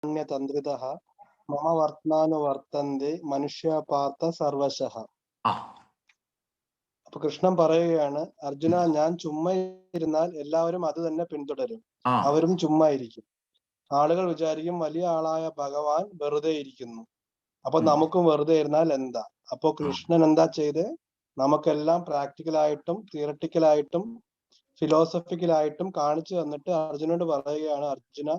തന്ത്രിതഃ മമ വർത്തമാനുവർത്തന്തെ മനുഷ്യാപാർത്ഥ സർവശഃ. അപ്പൊ കൃഷ്ണൻ പറയുകയാണ്, അർജുന, ഞാൻ ചുമ്മാ ഇരുന്നാൽ എല്ലാവരും അത് തന്നെ പിന്തുടരും, അവരും ചുമ്മാ ഇരിക്കും. ആളുകൾ വിചാരിക്കും വലിയ ആളായ ഭഗവാൻ വെറുതെ ഇരിക്കുന്നു, അപ്പൊ നമുക്കും വെറുതെ ഇരുന്നാൽ എന്താ? അപ്പൊ കൃഷ്ണൻ എന്താ ചെയ്ത്, നമുക്കെല്ലാം പ്രാക്ടിക്കലായിട്ടും തിയറട്ടിക്കലായിട്ടും ഫിലോസഫിക്കലായിട്ടും കാണിച്ചു തന്നിട്ട് അർജുനോട് പറയുകയാണ്, അർജുന,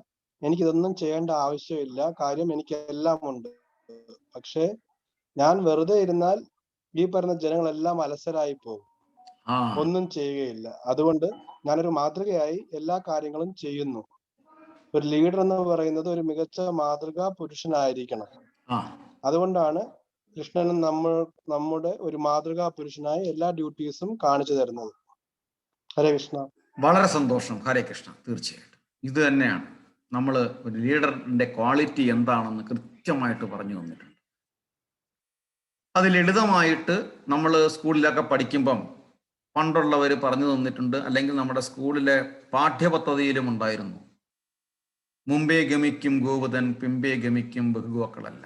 എനിക്കിതൊന്നും ചെയ്യേണ്ട ആവശ്യമില്ല, കാര്യം എനിക്ക് എല്ലാം ഉണ്ട്. പക്ഷേ ഞാൻ വെറുതെ ഇരുന്നാൽ ഈ പറഞ്ഞ ജനങ്ങളെല്ലാം അലസരായി പോകും, ഒന്നും ചെയ്യുകയില്ല. അതുകൊണ്ട് ഞാനൊരു മാതൃകയായി എല്ലാ കാര്യങ്ങളും ചെയ്യുന്നു. ഒരു ലീഡർ എന്ന് പറയുന്നത് ഒരു മികച്ച മാതൃകാ പുരുഷനായിരിക്കണം. അതുകൊണ്ടാണ് കൃഷ്ണൻ നമ്മുടെ ഒരു മാതൃകാ പുരുഷനായി എല്ലാ ഡ്യൂട്ടീസും കാണിച്ചു തരുന്നത്. ഹരേ കൃഷ്ണ. വളരെ സന്തോഷം. ഹരേ കൃഷ്ണ. തീർച്ചയായിട്ടും ഇത് തന്നെയാണ് നമ്മൾ ഒരു ലീഡറിന്റെ ക്വാളിറ്റി എന്താണെന്ന് കൃത്യമായിട്ട് പറഞ്ഞു തന്നിട്ടുണ്ട്. അത് ലളിതമായിട്ട് നമ്മൾ സ്കൂളിലൊക്കെ പഠിക്കുമ്പം പണ്ടുള്ളവർ പറഞ്ഞു തന്നിട്ടുണ്ട്, അല്ലെങ്കിൽ നമ്മുടെ സ്കൂളിലെ പാഠ്യപദ്ധതിയിലും ഉണ്ടായിരുന്നു. മുമ്പേ ഗമിക്കും ഗോവുതൻ, പിമ്പേ ഗമിക്കും ബഹുഗോക്കളല്ല.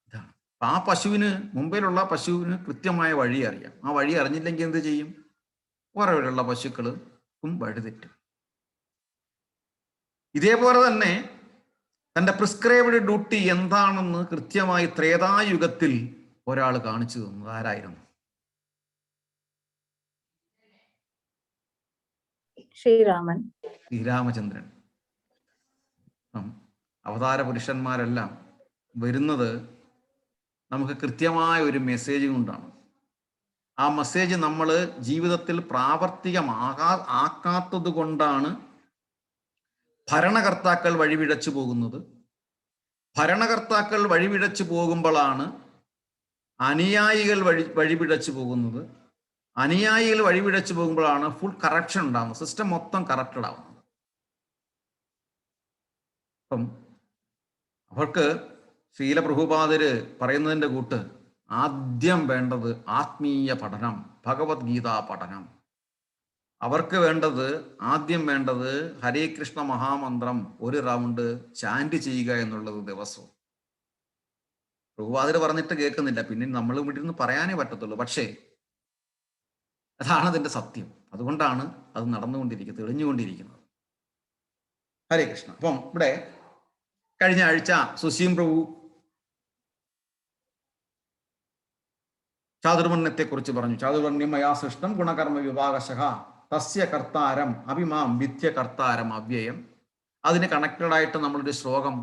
ഇതാണ്. ആ പശുവിന്, മുമ്പിലുള്ള പശുവിന് കൃത്യമായ വഴി അറിയാം. ആ വഴി അറിഞ്ഞില്ലെങ്കിൽ എന്ത് ചെയ്യും? പുറകിലുള്ള പശുക്കളും വഴിതെറ്റും. ഇതേപോലെ തന്നെ തൻ്റെ പ്രിസ്ക്രൈബ്ഡ് ഡ്യൂട്ടി എന്താണെന്ന് കൃത്യമായി ത്രേതായുഗത്തിൽ ഒരാൾ കാണിച്ചു തന്നത് ആരായിരുന്നു? ശ്രീരാമചന്ദ്രൻ. അവതാര പുരുഷന്മാരെല്ലാം വരുന്നത് നമുക്ക് കൃത്യമായ ഒരു മെസ്സേജ് കൊണ്ടാണ്. ആ മെസ്സേജ് നമ്മൾ ജീവിതത്തിൽ പ്രാവർത്തികമാക്കാത്തത് കൊണ്ടാണ് ഭരണകർത്താക്കൾ വഴിപിഴച്ചു പോകുന്നത്. ഭരണകർത്താക്കൾ വഴിപിഴച്ചു പോകുമ്പോഴാണ് അനുയായികൾ വഴിപിഴച്ചു പോകുന്നത്. അനുയായികൾ വഴിപിഴച്ചു പോകുമ്പോഴാണ് ഫുൾ കറപ്ഷൻ ഉണ്ടാകുന്നത്, സിസ്റ്റം മൊത്തം കറപ്റ്റഡ് ആവുന്നത്. അപ്പം അവർക്ക് ശ്രീല പ്രഭുപാദര് പറയുന്നതിൻ്റെ കൂട്ട് ആദ്യം വേണ്ടത് ആത്മീയ പഠനം, ഭഗവത്ഗീത പഠനം. അവർക്ക് വേണ്ടത് ആദ്യം വേണ്ടത് ഹരേ കൃഷ്ണ മഹാമന്ത്രം ഒരു റൗണ്ട് ചാൻഡ് ചെയ്യുക എന്നുള്ളത് ദിവസവും. പ്രഭുപാദര് പറഞ്ഞിട്ട് കേൾക്കുന്നില്ല, പിന്നെ നമ്മൾ ഇവിടെ നിന്ന് പറയാനേ പറ്റത്തുള്ളൂ. പക്ഷേ അതാണ് അതിൻ്റെ സത്യം. അതുകൊണ്ടാണ് അത് നടന്നുകൊണ്ടിരിക്കുന്നത്, തെളിഞ്ഞുകൊണ്ടിരിക്കുന്നത്. ഹരേ കൃഷ്ണ. അപ്പം ഇവിടെ കഴിഞ്ഞ ആഴ്ച സുശീം പ്രഭു ചാതുർവർണ്ണ്യത്തെക്കുറിച്ച് പറഞ്ഞു. ചാതുർവർണ്ണ്യം മയാ സൃഷ്ടം ഗുണകർമ്മ വിഭാഗശഃ തസ്യ കർത്താരം അഭിമാം വിദ്യ കർത്താരം അവ്യയം. അതിന് കണക്റ്റഡായിട്ട് നമ്മളൊരു ശ്ലോകം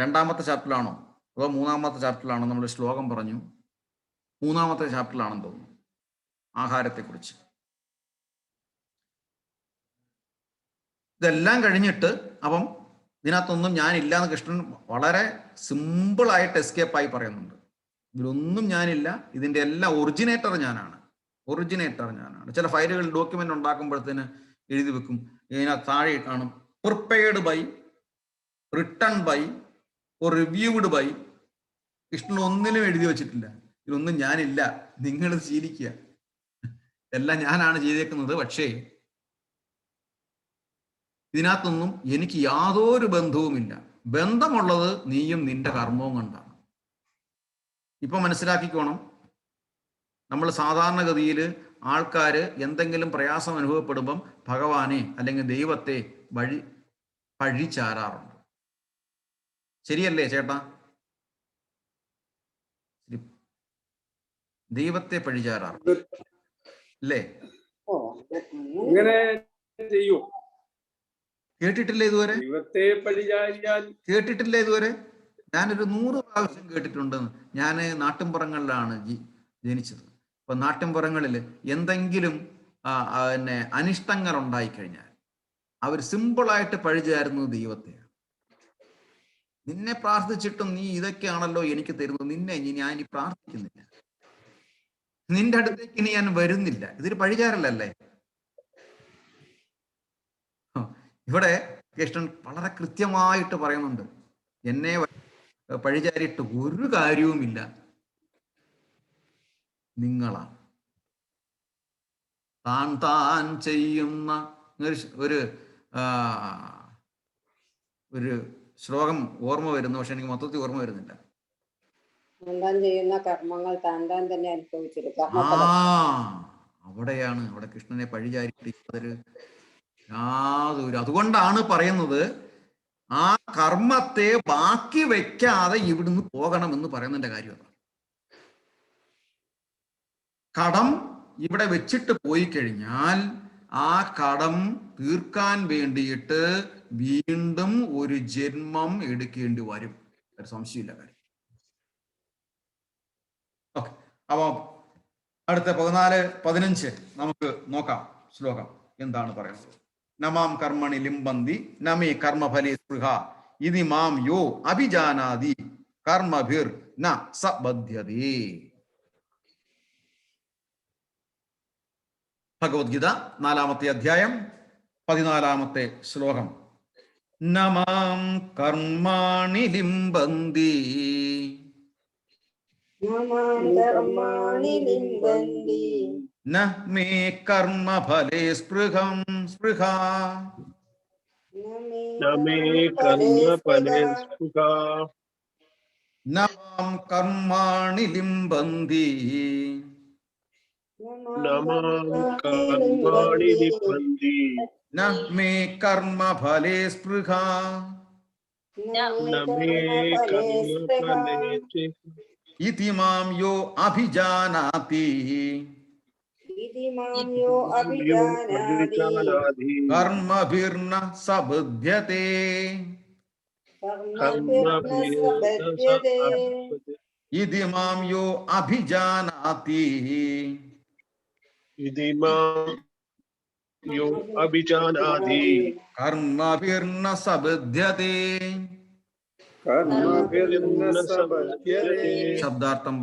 രണ്ടാമത്തെ ചാപ്റ്ററിലാണോ അതോ മൂന്നാമത്തെ ചാപ്റ്ററിലാണോ നമ്മളൊരു ശ്ലോകം പറഞ്ഞു? മൂന്നാമത്തെ ചാപ്റ്ററിലാണെന്ന് തോന്നുന്നു, ആഹാരത്തെക്കുറിച്ച്. ഇതെല്ലാം കഴിഞ്ഞിട്ട് അപ്പം ഇതിനകത്തൊന്നും ഞാനില്ല എന്ന് കൃഷ്ണൻ വളരെ സിമ്പിളായിട്ട് എസ്കേപ്പായി പറയുന്നുണ്ട്. ഇതിലൊന്നും ഞാനില്ല, ഇതിൻ്റെ എല്ലാം ഒറിജിനേറ്റർ ഞാനാണ്. ചില ഫയലുകൾ ഡോക്യുമെന്റ് ഉണ്ടാക്കുമ്പോഴത്തേന് എഴുതി വെക്കും, ഇതിനകത്ത് താഴെ കാണും prepared by, written by, reviewed by. Krishnan ഒന്നിലും എഴുതി വെച്ചിട്ടില്ല, ഇതിലൊന്നും ഞാനില്ല, നിങ്ങൾ ശീലിക്കുക, എല്ലാം ഞാനാണ് ചെയ്തേക്കുന്നത്. പക്ഷേ ഇതിനകത്തൊന്നും എനിക്ക് യാതൊരു ബന്ധവുമില്ല. ബന്ധമുള്ളത് നീയും നിന്റെ കർമ്മവും കൊണ്ടാണ്. ഇപ്പൊ മനസ്സിലാക്കിക്കോണം, നമ്മൾ സാധാരണഗതിയിൽ ആൾക്കാർ എന്തെങ്കിലും പ്രയാസം അനുഭവപ്പെടുമ്പം ഭഗവാനെ അല്ലെങ്കിൽ ദൈവത്തെ പഴിചാരാറുണ്ട്. ശരിയല്ലേ ചേട്ടാ? ദൈവത്തെ പഴിചാരാറുണ്ട് അല്ലേ? കേട്ടിട്ടില്ലേ ഇതുവരെ? കേട്ടിട്ടില്ലേ ഇതുവരെ? ഞാനൊരു 100 പ്രാവശ്യം കേട്ടിട്ടുണ്ടെന്ന്. ഞാൻ നാട്ടിൻപുറങ്ങളിലാണ് ജനിച്ചത്. അപ്പൊ നാട്ടിൻപുറങ്ങളിൽ എന്തെങ്കിലും പിന്നെ അനിഷ്ടങ്ങൾ ഉണ്ടായിക്കഴിഞ്ഞാൽ അവർ സിമ്പിളായിട്ട് പഴിചാരുന്നത് ദൈവത്തെയാണ്. നിന്നെ പ്രാർത്ഥിച്ചിട്ടും നീ ഇതൊക്കെയാണല്ലോ എനിക്ക് തരുന്നത്, നിന്നെ ഞാൻ ഇനി പ്രാർത്ഥിക്കുന്നില്ല, നിന്റെ അടുത്തേക്ക് ഇനി ഞാൻ വരുന്നില്ല. ഇതൊരു പഴിചാരലല്ലേ? ഇവിടെ കൃഷ്ണൻ വളരെ കൃത്യമായിട്ട് പറയുന്നുണ്ട്, എന്നെ പഴിചാരിയിട്ട് ഒരു കാര്യവുമില്ല, നിങ്ങളാണ് താൻ ചെയ്യുന്ന ഒരു ഒരു ശ്ലോകം ഓർമ്മ വരുന്നു, പക്ഷെ എനിക്ക് മൊത്തത്തിൽ ഓർമ്മ വരുന്നില്ല. താൻ ചെയ്യുന്ന കർമ്മങ്ങൾ താൻ തന്നെ അനുഭവിച്ചിരിക്കും. അവിടെയാണ്, അവിടെ കൃഷ്ണനെ പഴിചാരിട്ട് യാതൊരു, അതുകൊണ്ടാണ് പറയുന്നത് ആ കർമ്മത്തെ ബാക്കി വെക്കാതെ ഇവിടുന്ന് പോകണമെന്ന് പറയുന്നതിന്റെ കാര്യം അതാണ്. കടം ഇവിടെ വെച്ചിട്ട് പോയി കഴിഞ്ഞാൽ ആ കടം തീർക്കാൻ വേണ്ടിയിട്ട് വീണ്ടും ഒരു ജന്മം എടുക്കേണ്ടി വരും, ഒരു സംശയമില്ല കാര്യം. ഓക്കെ, അപ്പൊ അടുത്ത 14-15 നമുക്ക് നോക്കാം ശ്ലോകം എന്താണ് പറയുന്നത്. നമാം കർമ്മണി ലിംബന്തി നമേ കർമ്മഫലേ സ്പൃഹ ഇതി മാം യോ അഭിജാനാതി കർമ്മഭിർ ന സബധ്യതേ. ഭഗവത്ഗീത 4-ാമത്തെ അധ്യായം 14-ാമത്തെ ശ്ലോകം. നമാം കർമാണി ലിംബന്തി ന മേ കർമ്മഫലേ സ്പൃഹം സ്പൃഹ നമാം കർമാണി ലിംബന്തി ന മേ കർമ്മഫലേ സ്പൃഹ ഇതി മാം യോ അഭിജാനാതി കർമ്മഭിർന സബധ്യതേ. ഇതി മാം യോ അഭിജാനാതി കർമ്മഭിർന സബധ്യതേ. ശബ്ദാർത്ഥം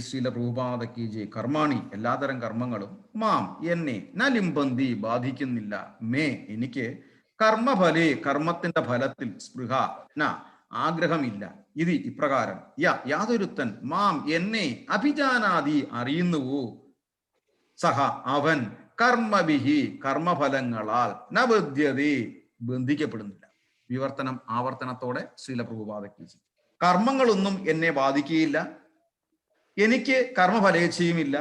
ശ്രീല പ്രഭുപാദ കി ജയ്. കർമാണി, എല്ലാതരം കർമ്മങ്ങളും, മാം എന്നെ, ന ലിംബന്തി ബാധിക്കുന്നില്ല, മേ എനിക്ക്, കർമ്മഫലേ കർമ്മത്തിന്റെ ഫലത്തിൽ, സ്പൃഹ ന ആഗ്രഹമില്ല, ഇത് ഇപ്രകാരം, യാതൊരുത്തൻ, മാം എന്നെ, അഭിജാനാദി അറിയുന്നുവോ, സഹ അവൻ, കർമ്മഭിഹി കർമ്മഫലങ്ങളാൽ, ന ബധ്യതേ ബന്ധിക്കപ്പെടുന്നില്ല. വിവർത്തനം ആവർത്തനത്തോടെ ശ്രീല പ്രഭുപാദയ്ക്ക്. കർമ്മങ്ങളൊന്നും എന്നെ ബാധിക്കുകയില്ല, എനിക്ക് കർമ്മഫലേച്ഛയുമില്ല.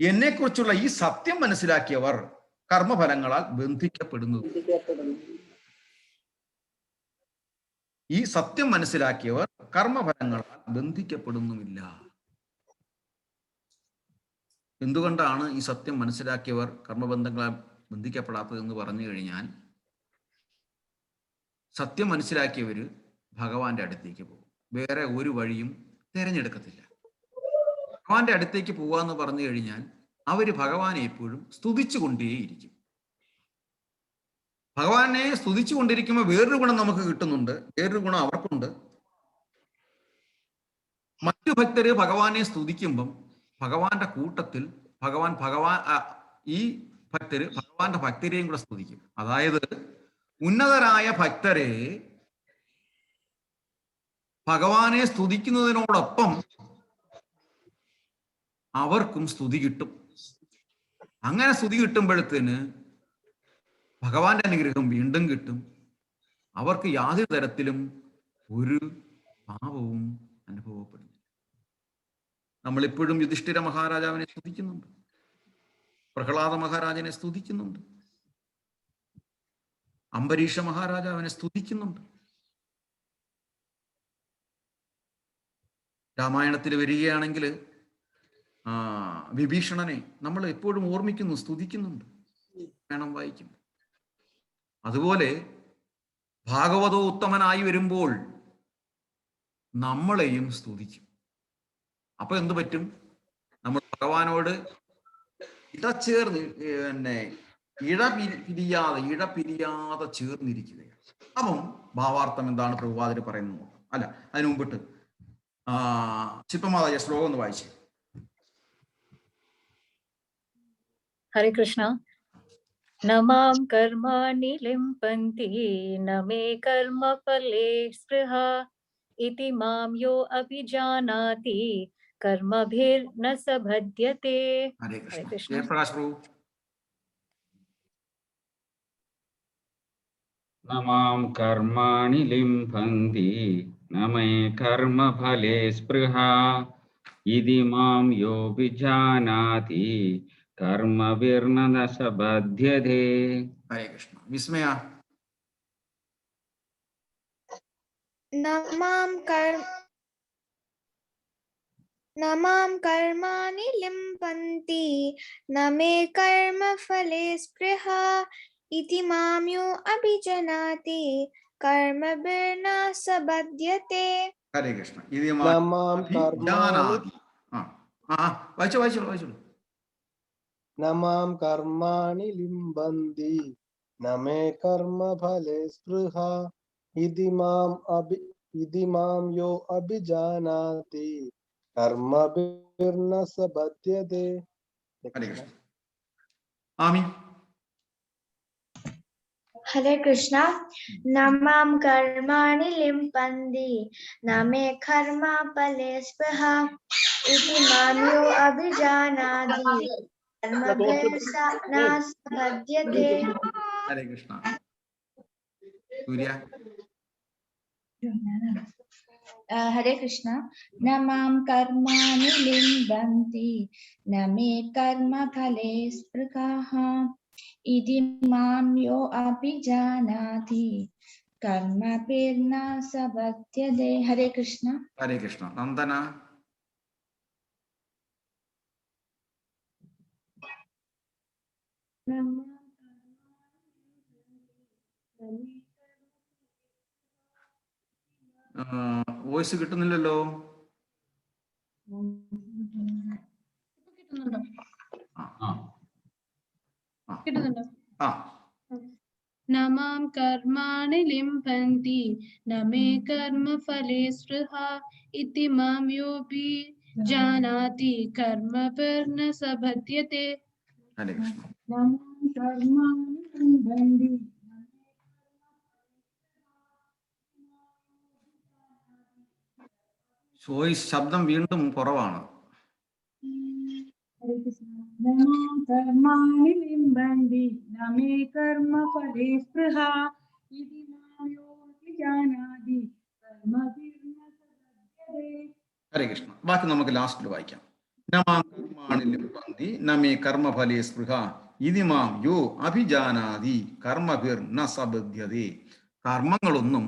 എന്നെക്കുറിച്ചുള്ള ഈ സത്യം മനസ്സിലാക്കിയവർ കർമ്മഫലങ്ങളാൽ ബന്ധിക്കപ്പെടുന്നു. ഈ സത്യം മനസ്സിലാക്കിയവർ കർമ്മഫലങ്ങളാൽ ബന്ധിക്കപ്പെടുന്നുമില്ല. എന്തുകൊണ്ടാണ് ഈ സത്യം മനസ്സിലാക്കിയവർ കർമ്മബന്ധങ്ങളാൽ ബന്ധിക്കപ്പെടാത്തതെന്ന് പറഞ്ഞു കഴിഞ്ഞാൽ, സത്യം മനസ്സിലാക്കിയവര് ഭഗവാന്റെ അടുത്തേക്ക് പോകും, വേറെ ഒരു വഴിയും തിരഞ്ഞെടുക്കത്തില്ല. ഭഗവാന്റെ അടുത്തേക്ക് പോവാന്ന് പറഞ്ഞു കഴിഞ്ഞാൽ അവര് ഭഗവാനെ എപ്പോഴും സ്തുതിച്ചു കൊണ്ടേയിരിക്കും. ഭഗവാനെ സ്തുതിച്ചു കൊണ്ടിരിക്കുമ്പോൾ വേറൊരു ഗുണം നമുക്ക് കിട്ടുന്നുണ്ട്, വേറൊരു ഗുണം അവർക്കുണ്ട്. മറ്റു ഭക്തര് ഭഗവാനെ സ്തുതിക്കുമ്പം ഭഗവാന്റെ കൂട്ടത്തിൽ ഈ ഭക്തര് ഭഗവാന്റെ ഭക്തരെയും കൂടെ സ്തുതിക്കും. അതായത് ഉന്നതരായ ഭക്തരെ ഭഗവാനെ സ്തുതിക്കുന്നതിനോടൊപ്പം അവർക്കും സ്തുതി കിട്ടും. അങ്ങനെ സ്തുതി കിട്ടുമ്പോഴത്തേന് ഭഗവാന്റെ അനുഗ്രഹം വീണ്ടും കിട്ടും. അവർക്ക് യാതൊരു തരത്തിലും ഒരു പാപവും അനുഭവപ്പെടുന്നു. നമ്മളിപ്പോഴും യുധിഷ്ഠിര മഹാരാജാവിനെ സ്തുതിക്കുന്നുണ്ട്, പ്രഹ്ലാദ മഹാരാജനെ സ്തുതിക്കുന്നുണ്ട്, അംബരീഷ മഹാരാജാവിനെ സ്തുതിക്കുന്നുണ്ട്. രാമായണത്തിൽ വരികയാണെങ്കിൽ വിഭീഷണനെ നമ്മൾ എപ്പോഴും ഓർമ്മിക്കുന്നു, സ്തുതിക്കുന്നുണ്ട്, വേണം വായിക്കും. അതുപോലെ ഭാഗവതോ ഉത്തമനായി വരുമ്പോൾ നമ്മളെയും സ്തുതിക്കും. അപ്പൊ എന്തു പറ്റും? നമ്മൾ ഭഗവാനോട് ഇഴപിരിയാതെ ചേർന്നിരിക്കുകയാണ്. അപ്പം ഭാവാർത്ഥം എന്താണ് പ്രഭുപാദര് പറയുന്നത്? അല്ല, അതിനു മുമ്പിട്ട് ചിപ്പമാതായ ശ്ലോകം ഒന്ന് വായിച്ചേ. ഹരേ കൃഷ്ണ. നമാം കർമാണി ലിംപന്തി നമേ കർമ്മഫലേ സ്പൃഹ ഇതി മാം യോ അഭിജാനാതി കർമ്മഭിർ ന സബധ്യതേ. ഹരേ കൃഷ്ണ. ജയപ്രകാശ് പ്രഭു. न मां कर्माणि लिम्पन्ति न मे कर्मफले स्पृहा इति मां योऽभिजानाति कर्मभिर्न स बध्यते. ഹരേ കൃഷ്ണ. വിസ്മയ. न मां कर्माणि लिम्पन्ति न मे कर्मफले स्पृहा इति मां यो अभिजानाति कर्मभिर्न स बध्यते. ഹരേ കൃഷ്ണ. ഇത് നമാം കർമാണി വായിച്ചോളൂ. നമാം കർമാണി ലിംബന്തി നമേ കർമ്മഫലേ സ്പൃഹ ഇതി മാം യോ അഭിജാനാതി കർമ്മഭിർന സ ബധ്യതേ. ഹരേ കൃഷ്ണ. ആമി. हरे कृष्णा. न मां कर्माणि लिम्पन्ति न मे कर्मफले स्पृहा इति मां यो अभिजानाति कर्मभिर्न स बध्यते. ഹരേ കൃഷ്ണ. സൂര്യ. हरे कृष्णा. न मां कर्माणि लिम्पन्ति न मे कर्मफले स्पृहाः इति मां यो अभिजानाति कर्मभिर्न स बध्यते. हरे कृष्णा. ഹരേ കൃഷ്ണ. നന്ദന. വോയിസ് കിട്ടുന്നില്ലല്ലോ. കിട്ടുന്നുണ്ടോ? ആ. നമാം കർമാണി ലിംപന്തി നമേ കർമ്മഫലേ സ്പൃഹാ ഇതി മാം യോऽഭിജാനാതി കർമ്മഭിർന സ ബധ്യത്തെ. ഹരേ കൃഷ്ണ. വോയിസ് ശബ്ദം വീണ്ടും കുറവാണ്. कर्माणि लिम्बन्ति न मे कर्मफले स्पृहा इति मां यो अभिजानाति कर्मभिर्न स बध्यते. ഹരേ കൃഷ്ണ. ബാക്കി നമുക്ക് ലാസ്റ്റിൽ വായിക്കാം. നമാം കർമാണി ലിംപന്തി നമേ കർമ്മഫലേ സ്പൃഹ ഇതി മാം യോ അഭിജാനാതി കർമ്മഭിർ ന സ ബധ്യതേ. കർമ്മങ്ങളൊന്നും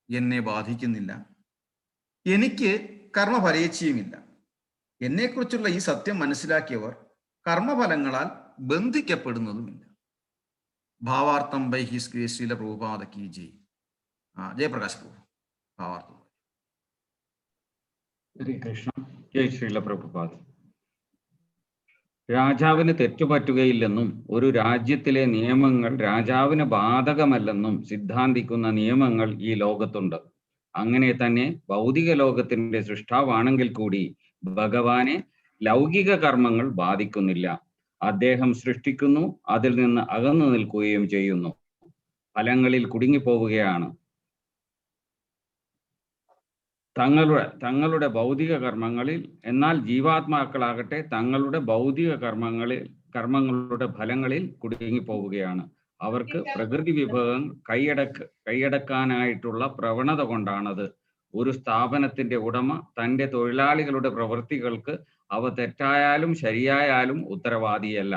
എന്നെ ബാധിക്കുന്നില്ല, എനിക്ക് കർമ്മഫലേച്ഛയുമില്ല. എന്നെക്കുറിച്ചുള്ള ഈ സത്യം മനസ്സിലാക്കിയവർ കർമ്മഫലങ്ങളാൽ ബന്ധിക്കപ്പെടുന്നതുമില്ല. ഭാവാർത്ഥം by his grace Shrila Prabhupada കി ജയ്. ജയപ്രകാശ് പ്രഭു ഭാവാർത്ഥം. ഹരേ കൃഷ്ണ. ജയ് ശ്രീല പ്രഭുപാദ. രാജാവിന് തെറ്റുപറ്റുകയില്ലെന്നും ഒരു രാജ്യത്തിലെ നിയമങ്ങൾ രാജാവിന് ബാധകമല്ലെന്നും സിദ്ധാന്തിക്കുന്ന നിയമങ്ങൾ ഈ ലോകത്തുണ്ട്. അങ്ങനെ തന്നെ ഭൗതിക ലോകത്തിന്റെ സൃഷ്ടാവാണെങ്കിൽ കൂടി ഭഗവാനെ ലൗകിക കർമ്മങ്ങൾ ബാധിക്കുന്നില്ല. അദ്ദേഹം സൃഷ്ടിക്കുന്നു, അതിൽ നിന്ന് അകന്നു നിൽക്കുകയും ചെയ്യുന്നു, ഫലങ്ങളിൽ കുടുങ്ങിപ്പോവുകയാണ്. തങ്ങളുടെ ഭൗതിക കർമ്മങ്ങളിൽ. എന്നാൽ ജീവാത്മാക്കളാകട്ടെ തങ്ങളുടെ ഭൗതിക കർമ്മങ്ങളുടെ ഫലങ്ങളിൽ കുടുങ്ങിപ്പോവുകയാണ്. അവർക്ക് പ്രകൃതി വിഭവം കൈയടക്കാനായിട്ടുള്ള പ്രവണത കൊണ്ടാണത്. ഒരു സ്ഥാപനത്തിന്റെ ഉടമ തൻ്റെ തൊഴിലാളികളുടെ പ്രവൃത്തികൾക്ക് അവ തെറ്റായാലും ശരിയായാലും ഉത്തരവാദിയല്ല.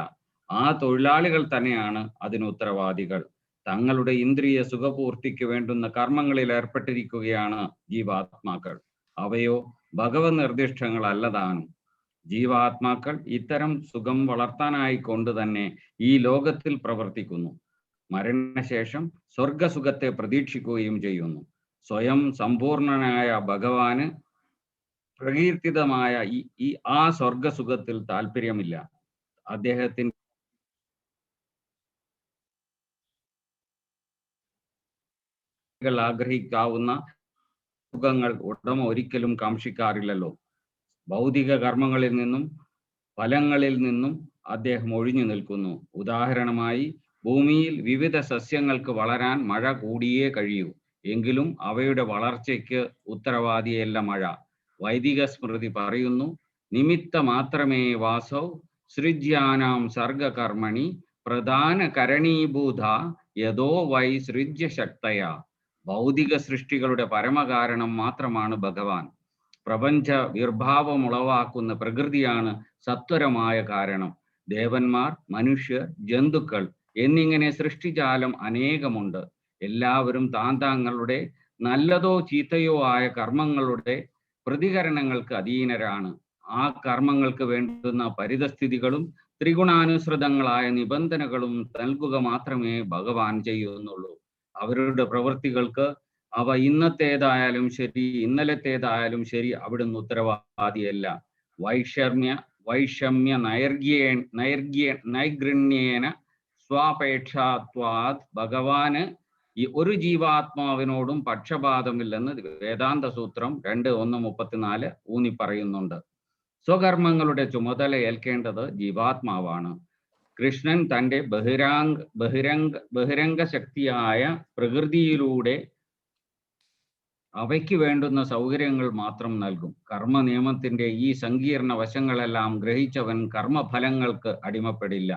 ആ തൊഴിലാളികൾ തന്നെയാണ് അതിന് ഉത്തരവാദികൾ. തങ്ങളുടെ ഇന്ദ്രിയ സുഖപൂർത്തിക്ക് വേണ്ടുന്ന കർമ്മങ്ങളിൽ ഏർപ്പെട്ടിരിക്കുകയാണ് ജീവാത്മാക്കൾ. അവയോ ഭഗവത് നിർദ്ദിഷ്ടങ്ങളല്ലതാനും. ജീവാത്മാക്കൾ ഇത്തരം സുഖം വളർത്താനായിക്കൊണ്ട് തന്നെ ഈ ലോകത്തിൽ പ്രവർത്തിക്കുന്നു. മരണശേഷം സ്വർഗസുഖത്തെ പ്രതീക്ഷിക്കുകയും ചെയ്യുന്നു. സ്വയം സമ്പൂർണനായ ഭഗവാന് പ്രകീർത്തിതമായ ആ സ്വർഗസുഖത്തിൽ താല്പര്യമില്ല. അദ്ദേഹത്തിന് ആഗ്രഹിക്കാവുന്ന സുഖങ്ങൾ ഉടമ ഒരിക്കലും കാക്ഷിക്കാറില്ലല്ലോ. ഭൗതിക കർമ്മങ്ങളിൽ നിന്നും ഫലങ്ങളിൽ നിന്നും അദ്ദേഹം ഒഴിഞ്ഞു നിൽക്കുന്നു. ഉദാഹരണമായി, ഭൂമിയിൽ വിവിധ സസ്യങ്ങൾക്ക് വളരാൻ മഴ കൂടിയേ കഴിയൂ. എങ്കിലും അവയുടെ വളർച്ചയ്ക്ക് ഉത്തരവാദിയല്ല മഴ. വൈദിക സ്മൃതി പറയുന്നു, നിമിത്ത മാത്രമേ വാസൗ സൃജ്യാനാം സർഗകർമ്മണി പ്രധാന കരണീഭൂത യഥോ വൈ സൃജ്യ ശക്തയ. ഭൗതിക സൃഷ്ടികളുടെ പരമകാരണം മാത്രമാണ് ഭഗവാൻ. പ്രപഞ്ച വിർഭാവമുളവാക്കുന്ന പ്രകൃതിയാണ് സത്വരമായ കാരണം. ദേവന്മാർ, മനുഷ്യർ, ജന്തുക്കൾ എന്നിങ്ങനെ സൃഷ്ടിജാലം അനേകമുണ്ട്. എല്ലാവരും താന്താങ്ങളുടെ നല്ലതോ ചീത്തയോ ആയ കർമ്മങ്ങളുടെ പ്രതികരണങ്ങൾക്ക് അധീനരാണ്. ആ കർമ്മങ്ങൾക്ക് വേണ്ടുന്ന പരിതസ്ഥിതികളും ത്രിഗുണാനുസൃതങ്ങളായ നിബന്ധനകളും നൽകുക മാത്രമേ ഭഗവാൻ ചെയ്യുന്നുള്ളൂ. അവരുടെ പ്രവൃത്തികൾക്ക് അവ ഇന്നത്തേതായാലും ശരി, ഇന്നലത്തേതായാലും ശരി, അവിടുന്ന് ഉത്തരവാദിയല്ല. വൈഷമ്യ നൈർഗൃണ്യേന സ്വാപേക്ഷാത്വാത് ഭഗവാന് ഈ ഒരു ജീവാത്മാവിനോടും പക്ഷപാതമില്ലെന്ന് വേദാന്ത സൂത്രം 2:1-34 ഊന്നി പറയുന്നുണ്ട്. സ്വകർമ്മങ്ങളുടെ ചുമതല ഏൽക്കേണ്ടത് ജീവാത്മാവാണ്. കൃഷ്ണൻ തൻ്റെ ബഹിരംഗ ശക്തിയായ പ്രകൃതിയിലൂടെ അവയ്ക്ക് വേണ്ടുന്ന സൗകര്യങ്ങൾ മാത്രം നൽകും. കർമ്മ നിയമത്തിന്റെ ഈ സങ്കീർണ വശങ്ങളെല്ലാം ഗ്രഹിച്ചവൻ കർമ്മഫലങ്ങൾക്ക് അടിമപ്പെടില്ല.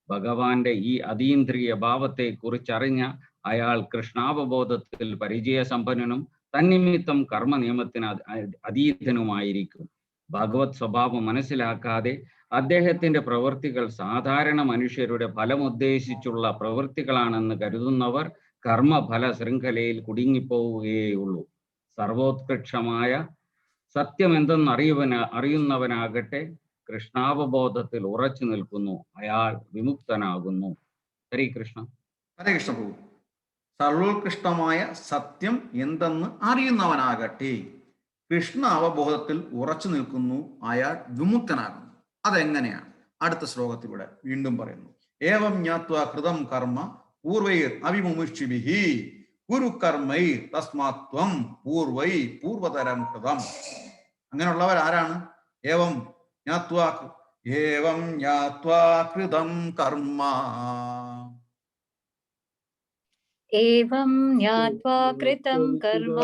ഭഗവാന്റെ ഈ അതീന്ദ്രിയ ഭാവത്തെ കുറിച്ചറിഞ്ഞ അയാൾ കൃഷ്ണാവബോധത്തിൽ പരിചയസമ്പന്നനും തന്നിമിത്തം കർമ്മ നിയമത്തിന് അതീതനുമായിരിക്കും. ഭഗവത് സ്വഭാവം മനസ്സിലാക്കാതെ അദ്ദേഹത്തിന്റെ പ്രവൃത്തികൾ സാധാരണ മനുഷ്യരുടെ ഫലമുദ്ദേശിച്ചുള്ള പ്രവൃത്തികളാണെന്ന് കരുതുന്നവർ കർമ്മഫല ശൃംഖലയിൽ കുടുങ്ങിപ്പോവുകയുള്ളൂ. സർവോത്കൃഷ്ടമായ സത്യം എന്തെന്ന് അറിയുന്നവനാകട്ടെ കൃഷ്ണാവബോധത്തിൽ ഉറച്ചു നിൽക്കുന്നു. അയാൾ വിമുക്തനാകുന്നു. ഹരേ കൃഷ്ണ. ഹരേ കൃഷ്ണ പ്രഭു. സർവോത്കൃഷ്ടമായ സത്യം എന്തെന്ന് അറിയുന്നവനാകട്ടെ കൃഷ്ണ അവബോധത്തിൽ ഉറച്ചു നിൽക്കുന്നു, അയാൾ വിമുക്തനാകുന്നു. അതെങ്ങനെയാണ്? അടുത്ത ശ്ലോകത്തിലൂടെ വീണ്ടും പറയുന്നു. ഏവം ജ്ഞാത്വാ കൃതം കർമ്മ പൂർവൈർ അവിമുമുക്ഷിഭിഃ കുരു കർമ്മൈ തസ്മാത്വം പൂർവൈ പൂർവതരം കൃതം. അങ്ങനെയുള്ളവർ ആരാണ്? ഏവം ജ്ഞാത്വാ കൃതം കർമ്മ एवं ज्ञात्वा कृतं कर्म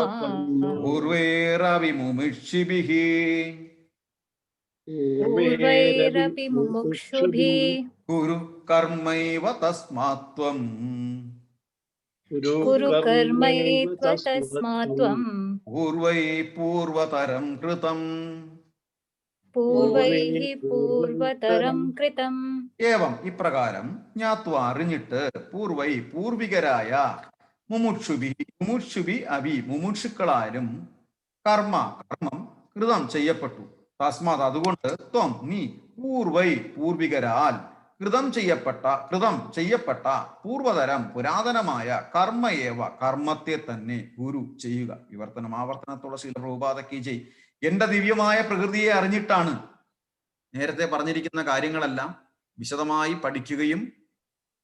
पूर्वैरविमुमुक्षुभिः कुरु कर्मैव तस्मात्त्वं पूर्वै पूर्वतरं कृतम्. ഏവം ഇപ്രകാരം ജ്ഞാത്വാ അറിഞ്ഞിട്ട് പൂർവൈ പൂർവികരായ മുമുക്ഷുഭി മുമുക്ഷുക്കളാലും കർമ്മം കൃതം ചെയ്യപ്പെട്ടു. തസ്മാത് അതുകൊണ്ട് ത്വം നീ പൂർവൈ പൂർവികരാൽ കൃതം ചെയ്യപ്പെട്ട പൂർവതരം പുരാതനമായ കർമ്മയേവ കർമ്മത്തെ തന്നെ ഗുരു ചെയ്യുക. ആവർത്തനത്തോടെ ശ്രീല പ്രഭുപാദകി ജയ്. എന്റെ ദിവ്യമായ പ്രകൃതിയെ അറിഞ്ഞിട്ടാണ് നേരത്തെ പറഞ്ഞിരിക്കുന്ന കാര്യങ്ങളെല്ലാം വിശദമായി പഠിക്കുകയും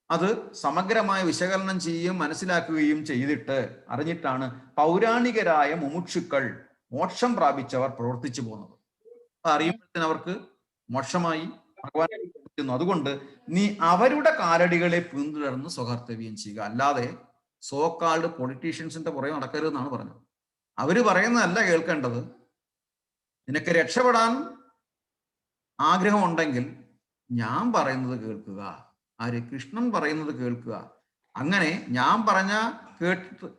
അത് സമഗ്രമായ വിശകലനം ചെയ്യുകയും മനസ്സിലാക്കുകയും ചെയ്തിട്ട് അറിഞ്ഞിട്ടാണ് പൗരാണികരായ മുമുക്ഷുക്കൾ, മോക്ഷം പ്രാപിച്ചവർ പ്രവർത്തിച്ചു പോകുന്നത്. അറിയുമ്പോഴത്തേന് അവർക്ക് മോക്ഷമായി ഭഗവാൻ. അതുകൊണ്ട് നീ അവരുടെ കാലടികളെ പിന്തുടർന്ന് സ്വകർത്തവ്യം ചെയ്യുക. അല്ലാതെ സോക്കാൾഡ് പൊളിറ്റീഷ്യൻസിന്റെ പുറകെ നടക്കരുതെന്നാണ് പറഞ്ഞത്. അവര് പറയുന്നതല്ല കേൾക്കേണ്ടത്. നിനക്ക് രക്ഷപ്പെടാൻ ആഗ്രഹമുണ്ടെങ്കിൽ ഞാൻ പറയുന്നത് കേൾക്കുക. ആര്? കൃഷ്ണൻ പറയുന്നത് കേൾക്കുക. അങ്ങനെ ഞാൻ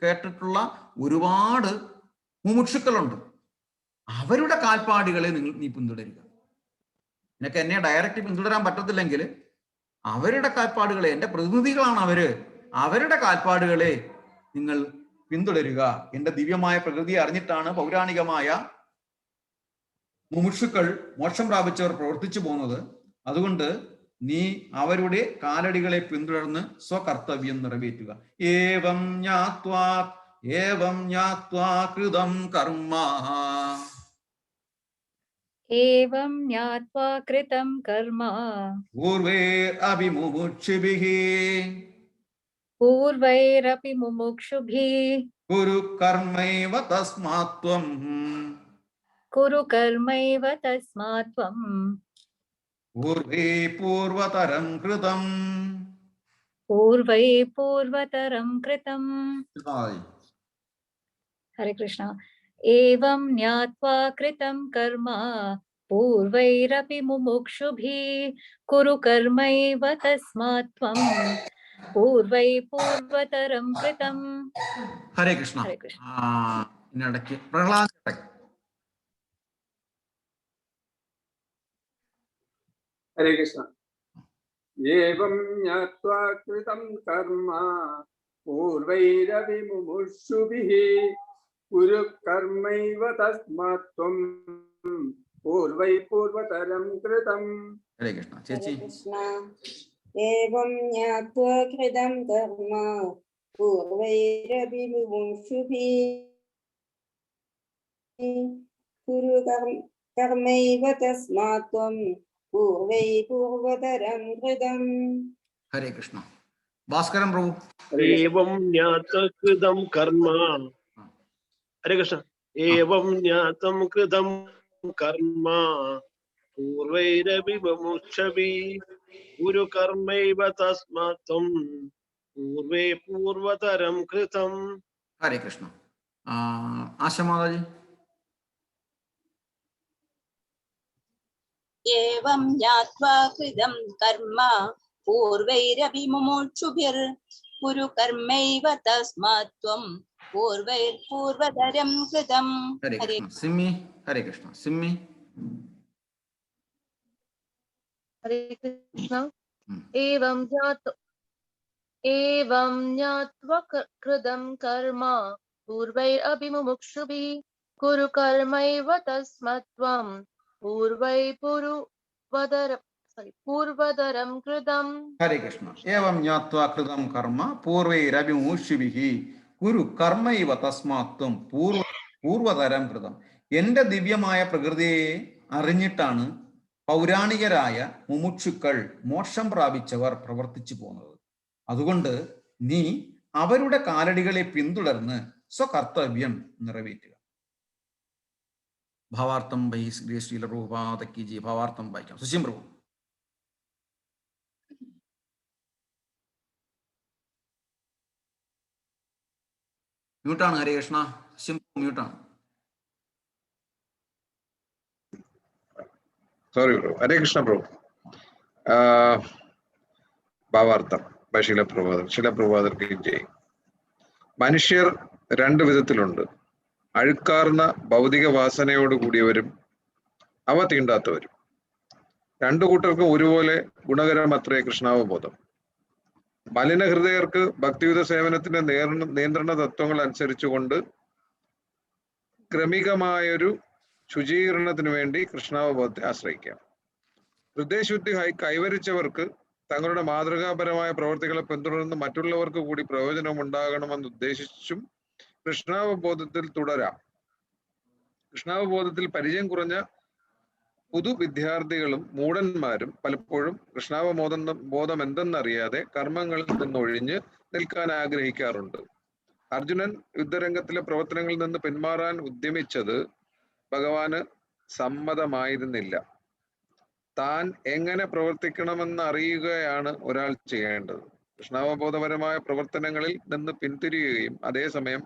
കേട്ടിട്ടുള്ള ഒരുപാട് മുമുക്ഷുക്കളുണ്ട്. അവരുടെ കാൽപ്പാടുകളെ നീ പിന്തുടരുക. നിനക്ക് എന്നെ ഡയറക്റ്റ് പിന്തുടരാൻ പറ്റത്തില്ലെങ്കിൽ അവരുടെ കാൽപ്പാടുകളെ, എൻ്റെ പ്രതിനിധികളാണ് അവരുടെ കാൽപ്പാടുകളെ നിങ്ങൾ പിന്തുടരുക. എൻ്റെ ദിവ്യമായ പ്രകൃതിയെ അറിഞ്ഞിട്ടാണ് പൗരാണികമായ മുമുക്ഷുക്കൾ, മോക്ഷം പ്രാപിച്ചവർ പ്രവർത്തിച്ചു പോകുന്നത്. അതുകൊണ്ട് നീ അവരുടെ കാലടികളെ പിന്തുടർന്ന് സ്വകർത്തവ്യം നിറവേറ്റുക. ഏവം ജ്ഞാത്വാ കൃതം കർമ്മ പൂർവൈരപി മുമുക്ഷുഭിഃ കുരു കർമ്മൈവ തസ്മാത്ത്വം പൂർവൈ പൂർവതരം കൃതം. ഹരേ കൃഷ്ണ. ഏവം ജ്ഞാത്വാ കൃതം കർമ്മ പൂർവൈരപി മുമുക്ഷുഭിഃ കുരു കർമ്മൈവ തസ്മാത്ത്വം പൂർവൈ പൂർവതരം കൃതം. ഹരേ കൃഷ്ണ. ഹരേ കൃഷ്ണ. ഇതിനിടയ്ക്ക് പ്രഹ്ലാദ്. ഹരേ കൃഷ്ണ. ഏവം ജ്ഞാത്വാ കൃതം കർമ്മ പൂർവൈരപി മുമുക്ഷുഭിഃ കുരു കർമ്മൈവ തസ്മാത് ത്വം പൂർവൈ പൂർവതരം കൃതം. ഹരേ കൃഷ്ണ. ചേച്ചി. ഏവം ജ്ഞാത്വാ കൃതം കർമ്മ പൂർവൈരപി മുമുക്ഷുഭിഃ കുരു കർമ്മൈവ തസ്മാത് ത്വം പൂർവൈ പൂർവതരം കൃതം. ഹരേ കൃഷ്ണ. ഭാസ്കരൻ പ്രഭു. ഏവം ജ്ഞാതം കൃതം കർമ്മ. ഹരേ കൃഷ്ണ. ഏവം ജ്ഞാതം കൃതം കർമ്മ പൂർവൈരപി മുമുക്ഷുഭിഃ കുരു കർമ്മൈവ തസ്മാത് ത്വം പൂർവൈ പൂർവതരം കൃതം. ഹരേ കൃഷ്ണ. ആശമാതാജി. ഏവം ജ്ഞാത്വാ കൃതം കർമ്മ പൂർവൈരപി മുമുക്ഷുഭിർ കുരു കർമ്മൈവ തസ്മാത് ത്വം പൂർവൈർ പൂർവതരം കൃതം. ഹരേ കൃഷ്ണ. സിമ്മി. ഹരേ കൃഷ്ണ. സിമ്മി. ഹരേ കൃഷ്ണ. ഏവം ജ്ഞാത്വാ കൃതം കർമ്മ പൂർവൈരപി മുമുക്ഷുഭിഃ കുരു കർമ്മൈവ തസ്മാത് ത്വം പൂർവൈ പൂർവതരം കൃതം. ഹരേ കൃഷ്ണ. ഏവം ജ്ഞാത്വാ കൃതം കർമ്മ പൂർവൈരപി മുമുക്ഷുഭിഃ കുരു കർമ്മൈവ തസ്മാത് ത്വം പൂർവതരം കൃതം. എന്റെ ദിവ്യമായ പ്രകൃതിയെ അറിഞ്ഞിട്ടാണ് പൗരാണികരായ മുമുക്ഷുക്കൾ മോക്ഷം പ്രാപിച്ചവർ പ്രവർത്തിച്ചു പോകുന്നത്. അതുകൊണ്ട് നീ അവരുടെ കാലടികളെ പിന്തുടർന്ന് സ്വകർത്തവ്യം നിറവേറ്റുക. ഭാവാർത്ഥം ശ്രീല പ്രഭുപാദക്കി ജി. ഭാവാർത്ഥം വായിക്കാം. സുശീം പ്രഭു. മ്യൂട്ടാണ്. ഹരേ കൃഷ്ണ. മ്യൂട്ടാണ്. Sorry bro. Hare Krishna bro. ഭാവാർത്ഥം ശീലപ്രഭാതർക്ക് ജയ്. മനുഷ്യർ രണ്ട് വിധത്തിലുണ്ട്. അഴുക്കാർന്ന ഭൗതിക വാസനയോട് കൂടിയവരും അവ തീണ്ടാത്തവരും. രണ്ടു കൂട്ടർക്കും ഒരുപോലെ ഗുണകരമത്രേ കൃഷ്ണാവബോധം. മലിനഹൃദയർക്ക് ഭക്തിയുത സേവനത്തിന്റെ നിയന്ത്രണ തത്വങ്ങൾ അനുസരിച്ചുകൊണ്ട് ക്രമികമായൊരു ശുചീകരണത്തിനു വേണ്ടി കൃഷ്ണാവബോധത്തെ ആശ്രയിക്കാം. ഹൃദയശുദ്ധി കൈവരിച്ചവർക്ക് തങ്ങളുടെ മാതൃകാപരമായ പ്രവർത്തികളെ പിന്തുടർന്ന് മറ്റുള്ളവർക്ക് കൂടി പ്രയോജനം ഉണ്ടാകണമെന്ന് ഉദ്ദേശിച്ചും കൃഷ്ണാവബോധത്തിൽ തുടരാം. കൃഷ്ണാവബോധത്തിൽ പരിചയം കുറഞ്ഞ പുതു വിദ്യാർത്ഥികളും മൂഢന്മാരും പലപ്പോഴും കൃഷ്ണാവബോധം എന്തെന്നറിയാതെ കർമ്മങ്ങളിൽ നിന്നൊഴിഞ്ഞ് നിൽക്കാൻ ആഗ്രഹിക്കാറുണ്ട്. അർജുനൻ യുദ്ധരംഗത്തിലെ പ്രവർത്തനങ്ങളിൽ നിന്ന് പിന്മാറാൻ ഉദ്യമിച്ചത് ഭഗവാന് സമ്മതമായിരുന്നില്ല. താൻ എങ്ങനെ പ്രവർത്തിക്കണമെന്ന് അറിയുകയാണ് ഒരാൾ ചെയ്യേണ്ടത്. കൃഷ്ണാവബോധപരമായ പ്രവർത്തനങ്ങളിൽ നിന്ന് പിന്തിരിയുകയും അതേസമയം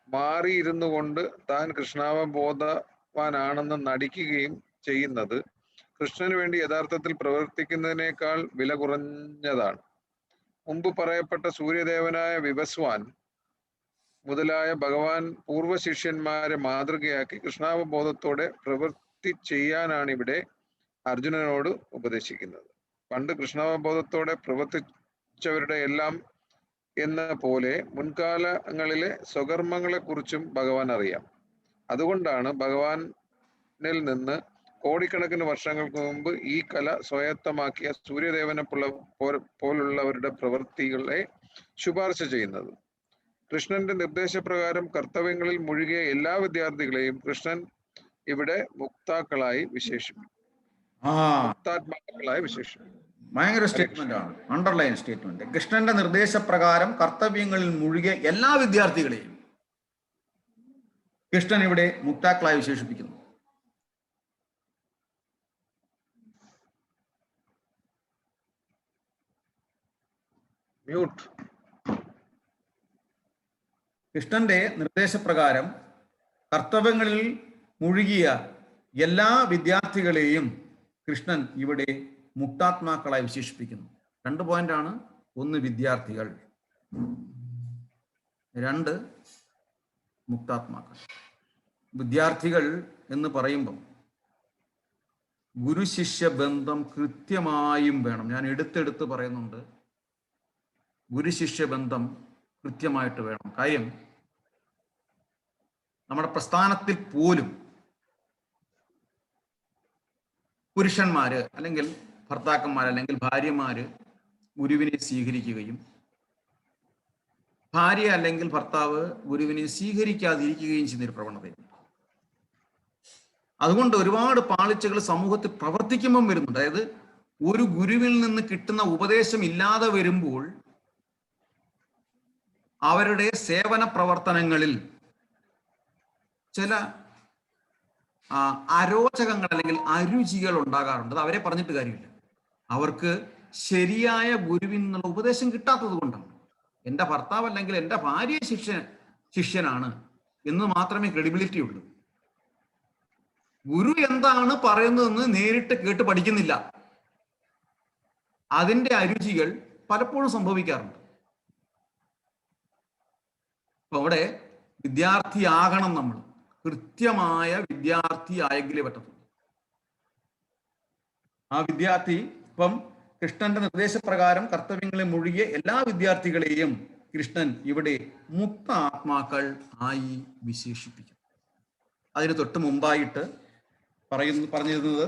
മാറിയിരുന്നു കൊണ്ട് താൻ കൃഷ്ണാവബോധവാനാണെന്ന് നടിക്കുകയും ചെയ്യുന്നത് കൃഷ്ണന് വേണ്ടി യഥാർത്ഥത്തിൽ പ്രവർത്തിക്കുന്നതിനേക്കാൾ വില കുറഞ്ഞതാണ്. മുമ്പ് പറയപ്പെട്ട സൂര്യദേവനായ വിവസ്വാൻ മുതലായ ഭഗവാൻ പൂർവ്വ ശിഷ്യന്മാരെ മാതൃകയാക്കി കൃഷ്ണാവബോധത്തോടെ പ്രവൃത്തി ചെയ്യാനാണ് ഇവിടെ അർജുനനോട് ഉപദേശിക്കുന്നത്. പണ്ട് കൃഷ്ണാവബോധത്തോടെ പ്രവർത്തിച്ചവരുടെ എല്ലാം എന്ന പോലെ മുൻകാലങ്ങളിലെ സ്വകർമ്മങ്ങളെ കുറിച്ചും ഭഗവാൻ അറിയാം. അതുകൊണ്ടാണ് ഭഗവാനിൽ നിന്ന് കോടിക്കണക്കിന് വർഷങ്ങൾക്ക് മുമ്പ് ഈ കല സ്വായത്തമാക്കിയ സൂര്യദേവനെ പോലുള്ളവരുടെ പ്രവൃത്തികളെ ശുപാർശ ചെയ്യുന്നത്. കൃഷ്ണന്റെ നിർദ്ദേശപ്രകാരം കർത്തവ്യങ്ങളിൽ മുഴുകിയ എല്ലാ വിദ്യാർത്ഥികളെയും കൃഷ്ണൻ ഇവിടെ മുക്താക്കളായി വിശേഷിപ്പിക്കും. മുക്താത്മാക്കളായി വിശേഷിപ്പിക്കും. ഭയങ്കര സ്റ്റേറ്റ്മെന്റ് ആണ്. Underline statement. കൃഷ്ണന്റെ നിർദ്ദേശപ്രകാരം കർത്തവ്യങ്ങളിൽ മുഴുകിയ എല്ലാ വിദ്യാർത്ഥികളെയും കൃഷ്ണൻ ഇവിടെ മുക്താക്കളായി വിശേഷിപ്പിക്കുന്നു. മ്യൂട്ട്. കൃഷ്ണന്റെ നിർദ്ദേശപ്രകാരം കർത്തവ്യങ്ങളിൽ മുഴുകിയ എല്ലാ വിദ്യാർത്ഥികളെയും കൃഷ്ണൻ ഇവിടെ മുക്താത്മാക്കളായി വിശേഷിപ്പിക്കുന്നു. 2 പോയിന്റാണ്. ഒന്ന് വിദ്യാർത്ഥികൾ, 2 മുക്താത്മാക്കൾ. വിദ്യാർത്ഥികൾ എന്ന് പറയുമ്പം ഗുരു ശിഷ്യ ബന്ധം കൃത്യമായും വേണം. ഞാൻ എടുത്തെടുത്ത് പറയുന്നുണ്ട്, ഗുരു ശിഷ്യ ബന്ധം കൃത്യമായിട്ട് വേണം. കാര്യം നമ്മുടെ പ്രസ്ഥാനത്തിൽ പോലും പുരുഷന്മാര് അല്ലെങ്കിൽ ഭർത്താക്കന്മാർ അല്ലെങ്കിൽ ഭാര്യമാര് ഗുരുവിനെ സ്വീകരിക്കുകയും ഭാര്യ അല്ലെങ്കിൽ ഭർത്താവ് ഗുരുവിനെ സ്വീകരിക്കാതിരിക്കുകയും ചെയ്യുന്നൊരു പ്രവണതയുണ്ട്. അതുകൊണ്ട് ഒരുപാട് പാളിച്ചകൾ സമൂഹത്തിൽ പ്രവർത്തിക്കുമ്പം വരുന്നുണ്ട്. അതായത് ഒരു ഗുരുവിൽ നിന്ന് കിട്ടുന്ന ഉപദേശം ഇല്ലാതെ വരുമ്പോൾ അവരുടെ സേവന പ്രവർത്തനങ്ങളിൽ ചില അരോചകങ്ങൾ അല്ലെങ്കിൽ അരുചികൾ ഉണ്ടാകാറുണ്ട്. അത് അവരെ പറഞ്ഞിട്ട് കാര്യമില്ല. അവർക്ക് ശരിയായ ഗുരുവിൽ നിന്നുള്ള ഉപദേശം കിട്ടാത്തത് കൊണ്ടാണ്. എൻ്റെ ഭർത്താവ് അല്ലെങ്കിൽ എൻ്റെ ഭാര്യ ശിഷ്യനാണ് എന്ന് മാത്രമേ ക്രെഡിബിലിറ്റി ഉള്ളൂ. ഗുരു എന്താണ് പറയുന്നതെന്ന് നേരിട്ട് കേട്ട് പഠിക്കുന്നില്ല. അതിൻ്റെ അരുചികൾ പലപ്പോഴും സംഭവിക്കാറുണ്ട്. അപ്പൊ അവിടെ വിദ്യാർത്ഥിയാകണം. നമ്മൾ കൃത്യമായ വിദ്യാർത്ഥി ആയെങ്കിലേ പറ്റത്തുള്ളൂ. ആ വിദ്യാർത്ഥി ഇപ്പം കൃഷ്ണന്റെ നിർദ്ദേശപ്രകാരം കർത്തവ്യങ്ങളെ മുഴുകിയ എല്ലാ വിദ്യാർത്ഥികളെയും കൃഷ്ണൻ ഇവിടെ മുക്ത ആത്മാക്കൾ ആയി വിശേഷിപ്പിക്കും. അതിന് തൊട്ട് മുമ്പായിട്ട് പറഞ്ഞിരുന്നത്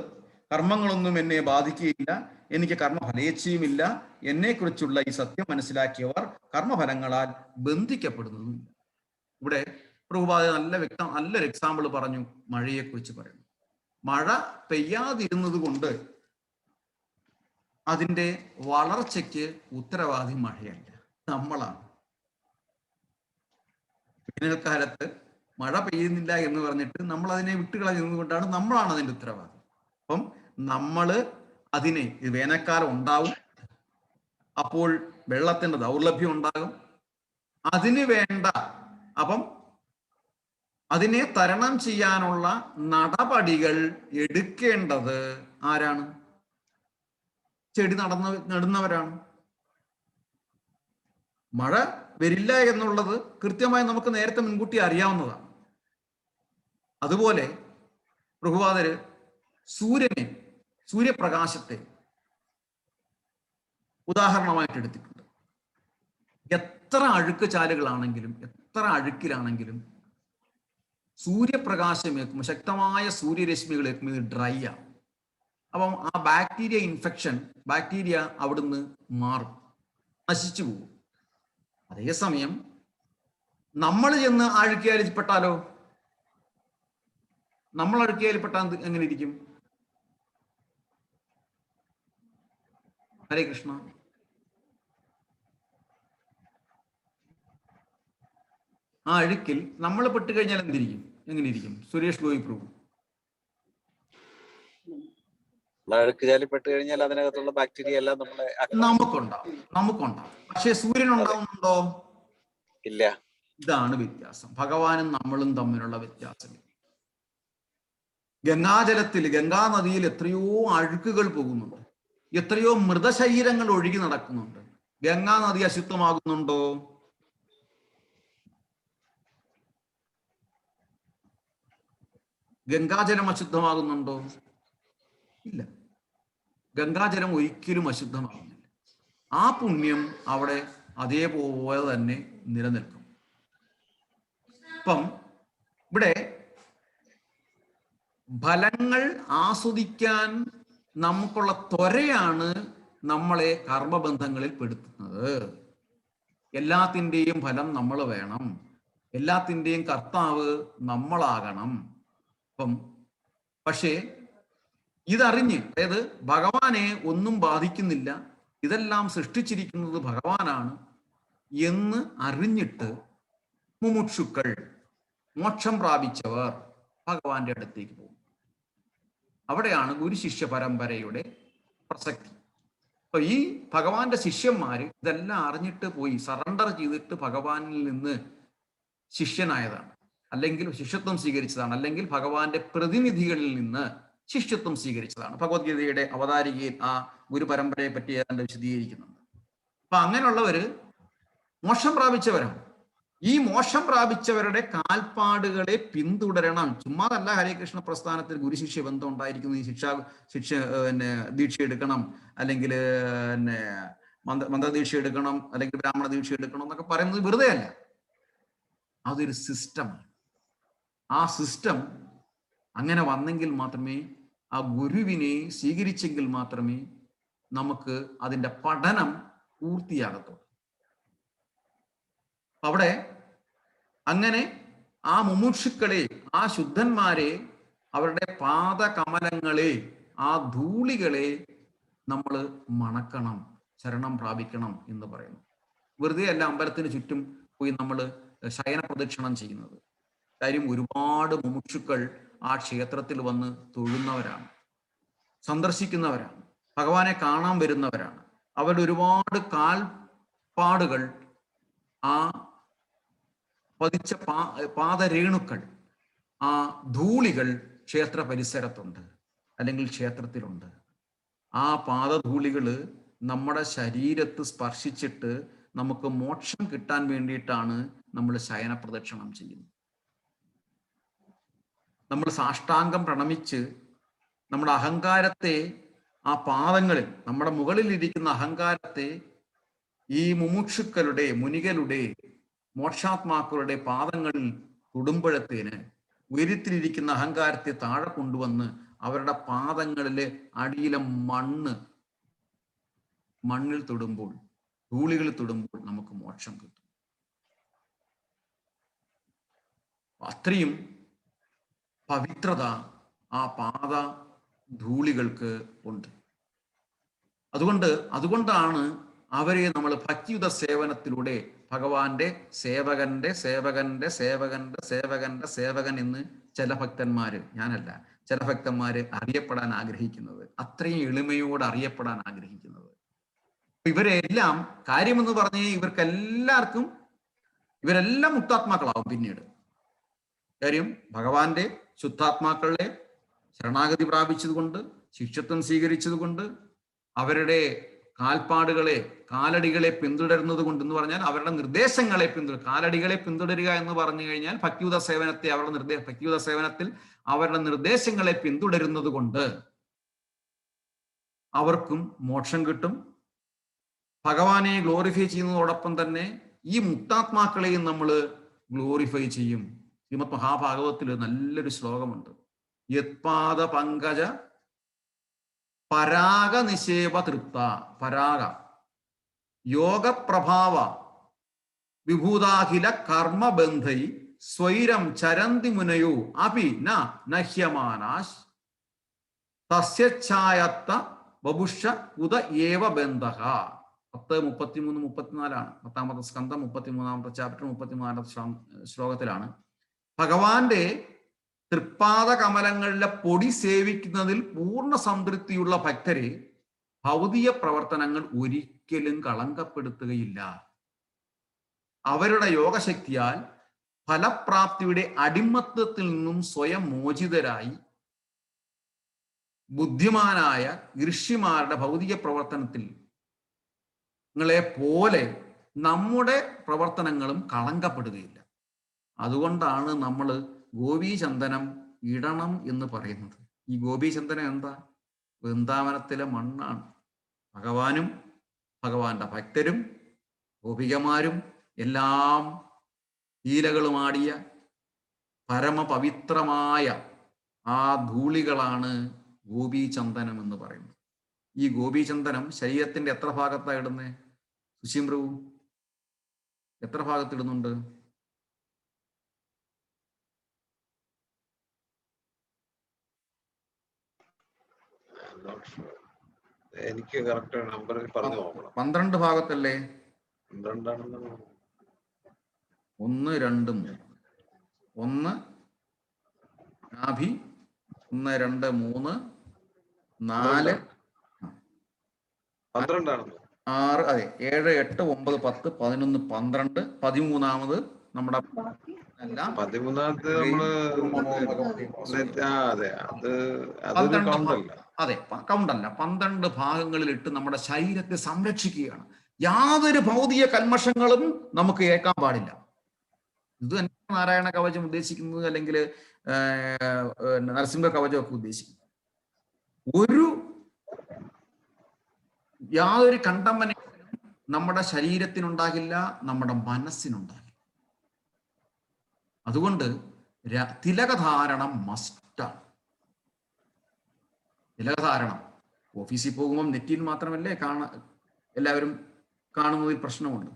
കർമ്മങ്ങളൊന്നും എന്നെ ബാധിക്കുകയില്ല, എനിക്ക് കർമ്മഫലേച്ഛയുമില്ല, എന്നെക്കുറിച്ചുള്ള ഈ സത്യം മനസ്സിലാക്കിയവർ കർമ്മഫലങ്ങളാൽ ബന്ധിക്കപ്പെടുന്നതുമില്ല. ഇവിടെ പ്രഭുപാദ നല്ലൊരു എക്സാമ്പിൾ പറഞ്ഞു. മഴയെക്കുറിച്ച് പറയുന്നു. മഴ പെയ്യാതിരുന്നത് കൊണ്ട് അതിൻ്റെ വളർച്ചയ്ക്ക് ഉത്തരവാദി മഴയല്ല, നമ്മളാണ്. വേനൽക്കാലത്ത് മഴ പെയ്യുന്നില്ല എന്ന് പറഞ്ഞിട്ട് നമ്മൾ അതിനെ വിട്ടുകളഞ്ഞതുകൊണ്ടാണ് നമ്മളാണ് അതിൻ്റെ ഉത്തരവാദി. അപ്പം നമ്മള് അതിനെ, വേനൽക്കാലം ഉണ്ടാവും, അപ്പോൾ വെള്ളത്തിന്റെ ദൗർലഭ്യം ഉണ്ടാകും, അതിന് വേണ്ട, അപ്പം അതിനെ തരണം ചെയ്യാനുള്ള നടപടികൾ എടുക്കേണ്ടത് ആരാണ്? ചെടി നടുന്നവരാണ്. മഴ വരില്ല എന്നുള്ളത് കൃത്യമായി നമുക്ക് നേരത്തെ മുൻകൂട്ടി അറിയാവുന്നതാണ്. അതുപോലെ പ്രഭുപാദര് സൂര്യപ്രകാശത്തെ ഉദാഹരണമായിട്ട് എടുത്തിട്ടുണ്ട്. എത്ര അഴുക്ക് ചാലുകളാണെങ്കിലും എത്ര അഴുക്കിലാണെങ്കിലും സൂര്യപ്രകാശമേക്കുമ്പോൾ, ശക്തമായ സൂര്യരശ്മികൾ ഏൽക്കുമ്പോൾ ഇത് ഡ്രൈ ആവും. അപ്പം ആ ബാക്ടീരിയ അവിടുന്ന് മാറും, നശിച്ചു പോകും. അതേസമയം നമ്മൾ ചെന്ന് അഴുക്കിയാലിൽപ്പെട്ടാലോ? നമ്മൾ അഴുക്കിയാലിൽപ്പെട്ടാൽ എങ്ങനെ ഇരിക്കും? ഹരേ കൃഷ്ണ. ആ അഴുക്കിൽ നമ്മൾ പെട്ട് കഴിഞ്ഞാൽ എന്തിരിക്കും? എങ്ങനെ ഇരിക്കും? സുരേഷ് ഗോപി പ്രഭു. അഴുക്ക് ചാലിപ്പെട്ട് കഴിഞ്ഞാൽ അതിനകത്തുള്ള ബാക്ടീരിയ എല്ലാം നമുക്കുണ്ടാവും. പക്ഷെ സൂര്യൻ ഉണ്ടാവുന്നുണ്ടോ? ഇല്ല. ഇതാണ് വ്യത്യാസം. ഭഗവാനും നമ്മളും തമ്മിലുള്ള വ്യത്യാസം. ഗംഗാ നദിയിൽ എത്രയോ അഴുക്കുകൾ പോകുന്നുണ്ട്, എത്രയോ മൃതശരീരങ്ങൾ ഒഴുകി നടക്കുന്നുണ്ട്. ഗംഗാ നദി അശുദ്ധമാകുന്നുണ്ടോ? ഗംഗാജലം അശുദ്ധമാകുന്നുണ്ടോ? ഇല്ല. ഗംഗാജലം ഒരിക്കലും അശുദ്ധമാകുന്നില്ല. ആ പുണ്യം അവിടെ അതേപോലെ തന്നെ നിലനിൽക്കും. ഇപ്പം ഇവിടെ ഫലങ്ങൾ ആസ്വദിക്കാൻ നമുക്കുള്ള ത്വരയാണ് നമ്മളെ കർമ്മബന്ധങ്ങളിൽ പെടുത്തുന്നത്. എല്ലാത്തിൻ്റെയും ഫലം നമ്മൾ വേണം, എല്ലാത്തിൻ്റെയും കർത്താവ് നമ്മളാകണം. അപ്പം പക്ഷേ ഇതറിഞ്ഞ്, അതായത് ഭഗവാനെ ഒന്നും ബാധിക്കുന്നില്ല, ഇതെല്ലാം സൃഷ്ടിച്ചിരിക്കുന്നത് ഭഗവാനാണ് എന്ന് അറിഞ്ഞിട്ട് മുമുക്ഷുക്കൾ, മോക്ഷം പ്രാപിച്ചവർ ഭഗവാന്റെ അടുത്തേക്ക് പോകും. അവിടെയാണ് ഗുരുശിഷ്യ പരമ്പരയുടെ പ്രസക്തി. അപ്പൊ ഈ ഭഗവാന്റെ ശിഷ്യന്മാര് ഇതെല്ലാം അറിഞ്ഞിട്ട് പോയി സറണ്ടർ ചെയ്തിട്ട് ഭഗവാനിൽ നിന്ന് ശിഷ്യനായതാണ്, അല്ലെങ്കിൽ ശിഷ്യത്വം സ്വീകരിച്ചതാണ്, അല്ലെങ്കിൽ ഭഗവാന്റെ പ്രതിനിധികളിൽ നിന്ന് ശിഷ്യത്വം സ്വീകരിച്ചതാണ്. ഭഗവത്ഗീതയുടെ അവതാരികയിൽ ആ ഗുരുപരമ്പരയെ പറ്റി ഏതാണ്ട് വിശദീകരിക്കുന്നുണ്ട്. അപ്പൊ അങ്ങനെയുള്ളവര് മോക്ഷം പ്രാപിച്ചവരാണ്. ഈ മോക്ഷം പ്രാപിച്ചവരുടെ കാൽപ്പാടുകളെ പിന്തുടരണം. ചുമ്മാതല്ല ഹരേ കൃഷ്ണ പ്രസ്ഥാനത്തിൽ ഗുരുശിഷ്യ ബന്ധം ഉണ്ടായിരിക്കുന്നു. ഈ ശിക്ഷ ദീക്ഷ എടുക്കണം, അല്ലെങ്കിൽ മന്ത്രദീക്ഷ എടുക്കണം, അല്ലെങ്കിൽ ബ്രാഹ്മണ ദീക്ഷ എടുക്കണം എന്നൊക്കെ പറയുന്നത് വെറുതെ അല്ല. അതൊരു സിസ്റ്റമാണ്. ആ സിസ്റ്റം അങ്ങനെ വന്നെങ്കിൽ മാത്രമേ, ആ ഗുരുവിനെ സ്വീകരിച്ചെങ്കിൽ മാത്രമേ നമുക്ക് അതിൻ്റെ പഠനം പൂർത്തിയാകത്തുള്ളൂ. അവിടെ അങ്ങനെ ആ മുമുക്ഷുക്കളെ, ആ ശുദ്ധന്മാരെ, അവരുടെ പാദകമലങ്ങളെ, ആ ധൂളികളെ നമ്മൾ മണക്കണം, ശരണം പ്രാപിക്കണം എന്ന് പറയുന്നു. വെറുതെ അല്ല അമ്പലത്തിന് ചുറ്റും പോയി നമ്മൾ ശയന പ്രദക്ഷിണം ചെയ്യുന്നത്. കാര്യം ഒരുപാട് മുമുക്ഷുക്കൾ ആ ക്ഷേത്രത്തിൽ വന്ന് തൊഴുന്നവരാണ്, സന്ദർശിക്കുന്നവരാണ്, ഭഗവാനെ കാണാൻ വരുന്നവരാണ്. അവരുടെ ഒരുപാട് കാൽപ്പാടുകൾ, ആ പതിച്ച പാദരേണുക്കൾ, ആ ധൂളികൾ ക്ഷേത്ര പരിസരത്തുണ്ട്, അല്ലെങ്കിൽ ക്ഷേത്രത്തിലുണ്ട്. ആ പാദധൂളികള് നമ്മുടെ ശരീരത്ത് സ്പർശിച്ചിട്ട് നമുക്ക് മോക്ഷം കിട്ടാൻ വേണ്ടിയിട്ടാണ് നമ്മൾ ശയന പ്രദക്ഷിണം ചെയ്യുന്നത്. നമ്മൾ സാഷ്ടാംഗം പ്രണമിച്ച് നമ്മുടെ അഹങ്കാരത്തെ, ആ പാദങ്ങളിൽ, നമ്മുടെ മുകളിൽ ഇരിക്കുന്ന അഹങ്കാരത്തെ ഈ മുമുക്ഷുക്കളുടെ, മുനികളുടെ, മോക്ഷാത്മാക്കളുടെ പാദങ്ങളിൽ തൊടുമ്പോഴത്തേന് ഉയരത്തിലിരിക്കുന്ന അഹങ്കാരത്തെ താഴെ കൊണ്ടുവന്ന് അവരുടെ പാദങ്ങളിലെ അടിയിലെ മണ്ണിൽ തൊടുമ്പോൾ, ധൂളികളിൽ തൊടുമ്പോൾ നമുക്ക് മോക്ഷം കിട്ടും. അത്രയും പവിത്രത ആ പാദ ധൂളികൾക്ക് ഉണ്ട്. അതുകൊണ്ടാണ് അവരെ നമ്മൾ ഭക്തിയുത സേവനത്തിലൂടെ ഭഗവാന്റെ സേവകന്റെ സേവകന്റെ സേവകന്റെ സേവകന്റെ സേവകൻ എന്ന് ചില ഭക്തന്മാര്, ഞാനല്ല, ചില ഭക്തന്മാര് അറിയപ്പെടാൻ ആഗ്രഹിക്കുന്നത്, അത്രയും എളിമയോട് അറിയപ്പെടാൻ ആഗ്രഹിക്കുന്നത്. ഇവരെല്ലാം കാര്യമെന്ന് പറഞ്ഞ് ഇവരെല്ലാം മുക്താത്മാക്കളാവും പിന്നീട്. കാര്യം ഭഗവാന്റെ ശുദ്ധാത്മാക്കളെ ശരണാഗതി പ്രാപിച്ചതുകൊണ്ട്, ശിഷ്യത്വം സ്വീകരിച്ചതുകൊണ്ട്, അവരുടെ കാൽപ്പാടുകളെ, കാലടികളെ പിന്തുടരുന്നത് കൊണ്ട് എന്ന് പറഞ്ഞാൽ അവരുടെ നിർദ്ദേശങ്ങളെ കാലടികളെ പിന്തുടരുക എന്ന് പറഞ്ഞു കഴിഞ്ഞാൽ ഭക്തിയുത സേവനത്തിൽ അവരുടെ നിർദ്ദേശങ്ങളെ പിന്തുടരുന്നത് കൊണ്ട് അവർക്കും മോക്ഷം കിട്ടും. ഭഗവാനെ ഗ്ലോറിഫൈ ചെയ്യുന്നതോടൊപ്പം തന്നെ ഈ മുക്താത്മാക്കളെയും നമ്മൾ ഗ്ലോറിഫൈ ചെയ്യും. ശ്രീമദ് മഹാഭാഗവത്തിൽ നല്ലൊരു ശ്ലോകമുണ്ട്. യത്പാദ പങ്കജ പരാഗ നിഷേപ തൃപ്ത. പരാഗ യോഗപ്രഭാവ വിഭൂതാഖില കർമ്മബന്ധൈ സ്വൈരം ചരന്തി മുനയോ അപി നഹ്യമാനാശ് തസ്യച്ഛായത്ത ബഭുഷ ഉദ ഏവ ബന്ധഃ. 10:33-34 10ാമത്തെ സ്കന്ധം 33ാമത്തെ ചാപ്റ്റർ 34ാമത്തെ ശ്ലോകത്തിലാണ്. ഭഗവാന്റെ തൃപ്പാദ കമലങ്ങളിലെ പൊടി സേവിക്കുന്നതിൽ പൂർണ്ണ സംതൃപ്തിയുള്ള ഭക്തരെ ഭൗതിക പ്രവർത്തനങ്ങൾ ഒരിക്കലും കളങ്കപ്പെടുത്തുകയില്ല. അവരുടെ യോഗശക്തിയാൽ ഫലപ്രാപ്തിയുടെ അടിമത്തത്തിൽ നിന്നും സ്വയം മോചിതരായി ബുദ്ധിമാനായ ഋഷിമാരുടെ ഭൗതിക പ്രവർത്തനത്തിൽ പോലെ നമ്മുടെ പ്രവർത്തനങ്ങളും കളങ്കപ്പെടുകയില്ല. അതുകൊണ്ടാണ് നമ്മൾ ഗോപീചന്ദനം ഇടണം എന്ന് പറയുന്നത്. ഈ ഗോപീചന്ദനം എന്താ? വൃന്ദാവനത്തിലെ മണ്ണാണ്. ഭഗവാനും ഭഗവാന്റെ ഭക്തരും ഗോപികമാരും എല്ലാം ലീലകളുമാടിയ പരമപവിത്രമായ ആ ധൂളികളാണ് ഗോപീചന്ദനം എന്ന് പറയുന്നത്. ഈ ഗോപീചന്ദനം ശരീരത്തിന്റെ എത്ര ഭാഗത്താണ് ഇടുന്നത്? സുശീം പ്രഭു, എത്ര ഭാഗത്തിടുന്നുണ്ട്? എനിക്ക് കറക്റ്റ് നമ്പർ പറഞ്ഞു നോക്കണം. 12 ഭാഗത്തല്ലേ? 12 1 2 3 1 നാഭി, 1 2 3 4 12 ആണെന്ന് 6, അതെ 7 8 9 10 11 12 13ാമത് നമ്മുടെ എല്ലാം 13ാമത്തെ അതെ കൗണ്ടല്ല 12 ഭാഗങ്ങളിലിട്ട് നമ്മുടെ ശരീരത്തെ സംരക്ഷിക്കുകയാണ്. യാതൊരു ഭൗതിക കന്മഷങ്ങളും നമുക്ക് ഏൽക്കാൻ പാടില്ല. ഇത് തന്നെ നാരായണ കവചം ഉദ്ദേശിക്കുന്നത്, അല്ലെങ്കിൽ നരസിംഹ കവചമൊക്കെ ഉദ്ദേശിക്കുന്നത്. യാതൊരു കണ്ടമ്പനയും നമ്മുടെ ശരീരത്തിനുണ്ടാകില്ല, നമ്മുടെ മനസ്സിനുണ്ടാകില്ല. അതുകൊണ്ട് തിലകധാരണം മസ്റ്റാണ്. തിലകധാരണം ഓഫീസിൽ പോകുമ്പം നെറ്റിയിൽ മാത്രമല്ലേ എല്ലാവരും കാണുന്നതിൽ പ്രശ്നമുണ്ട്.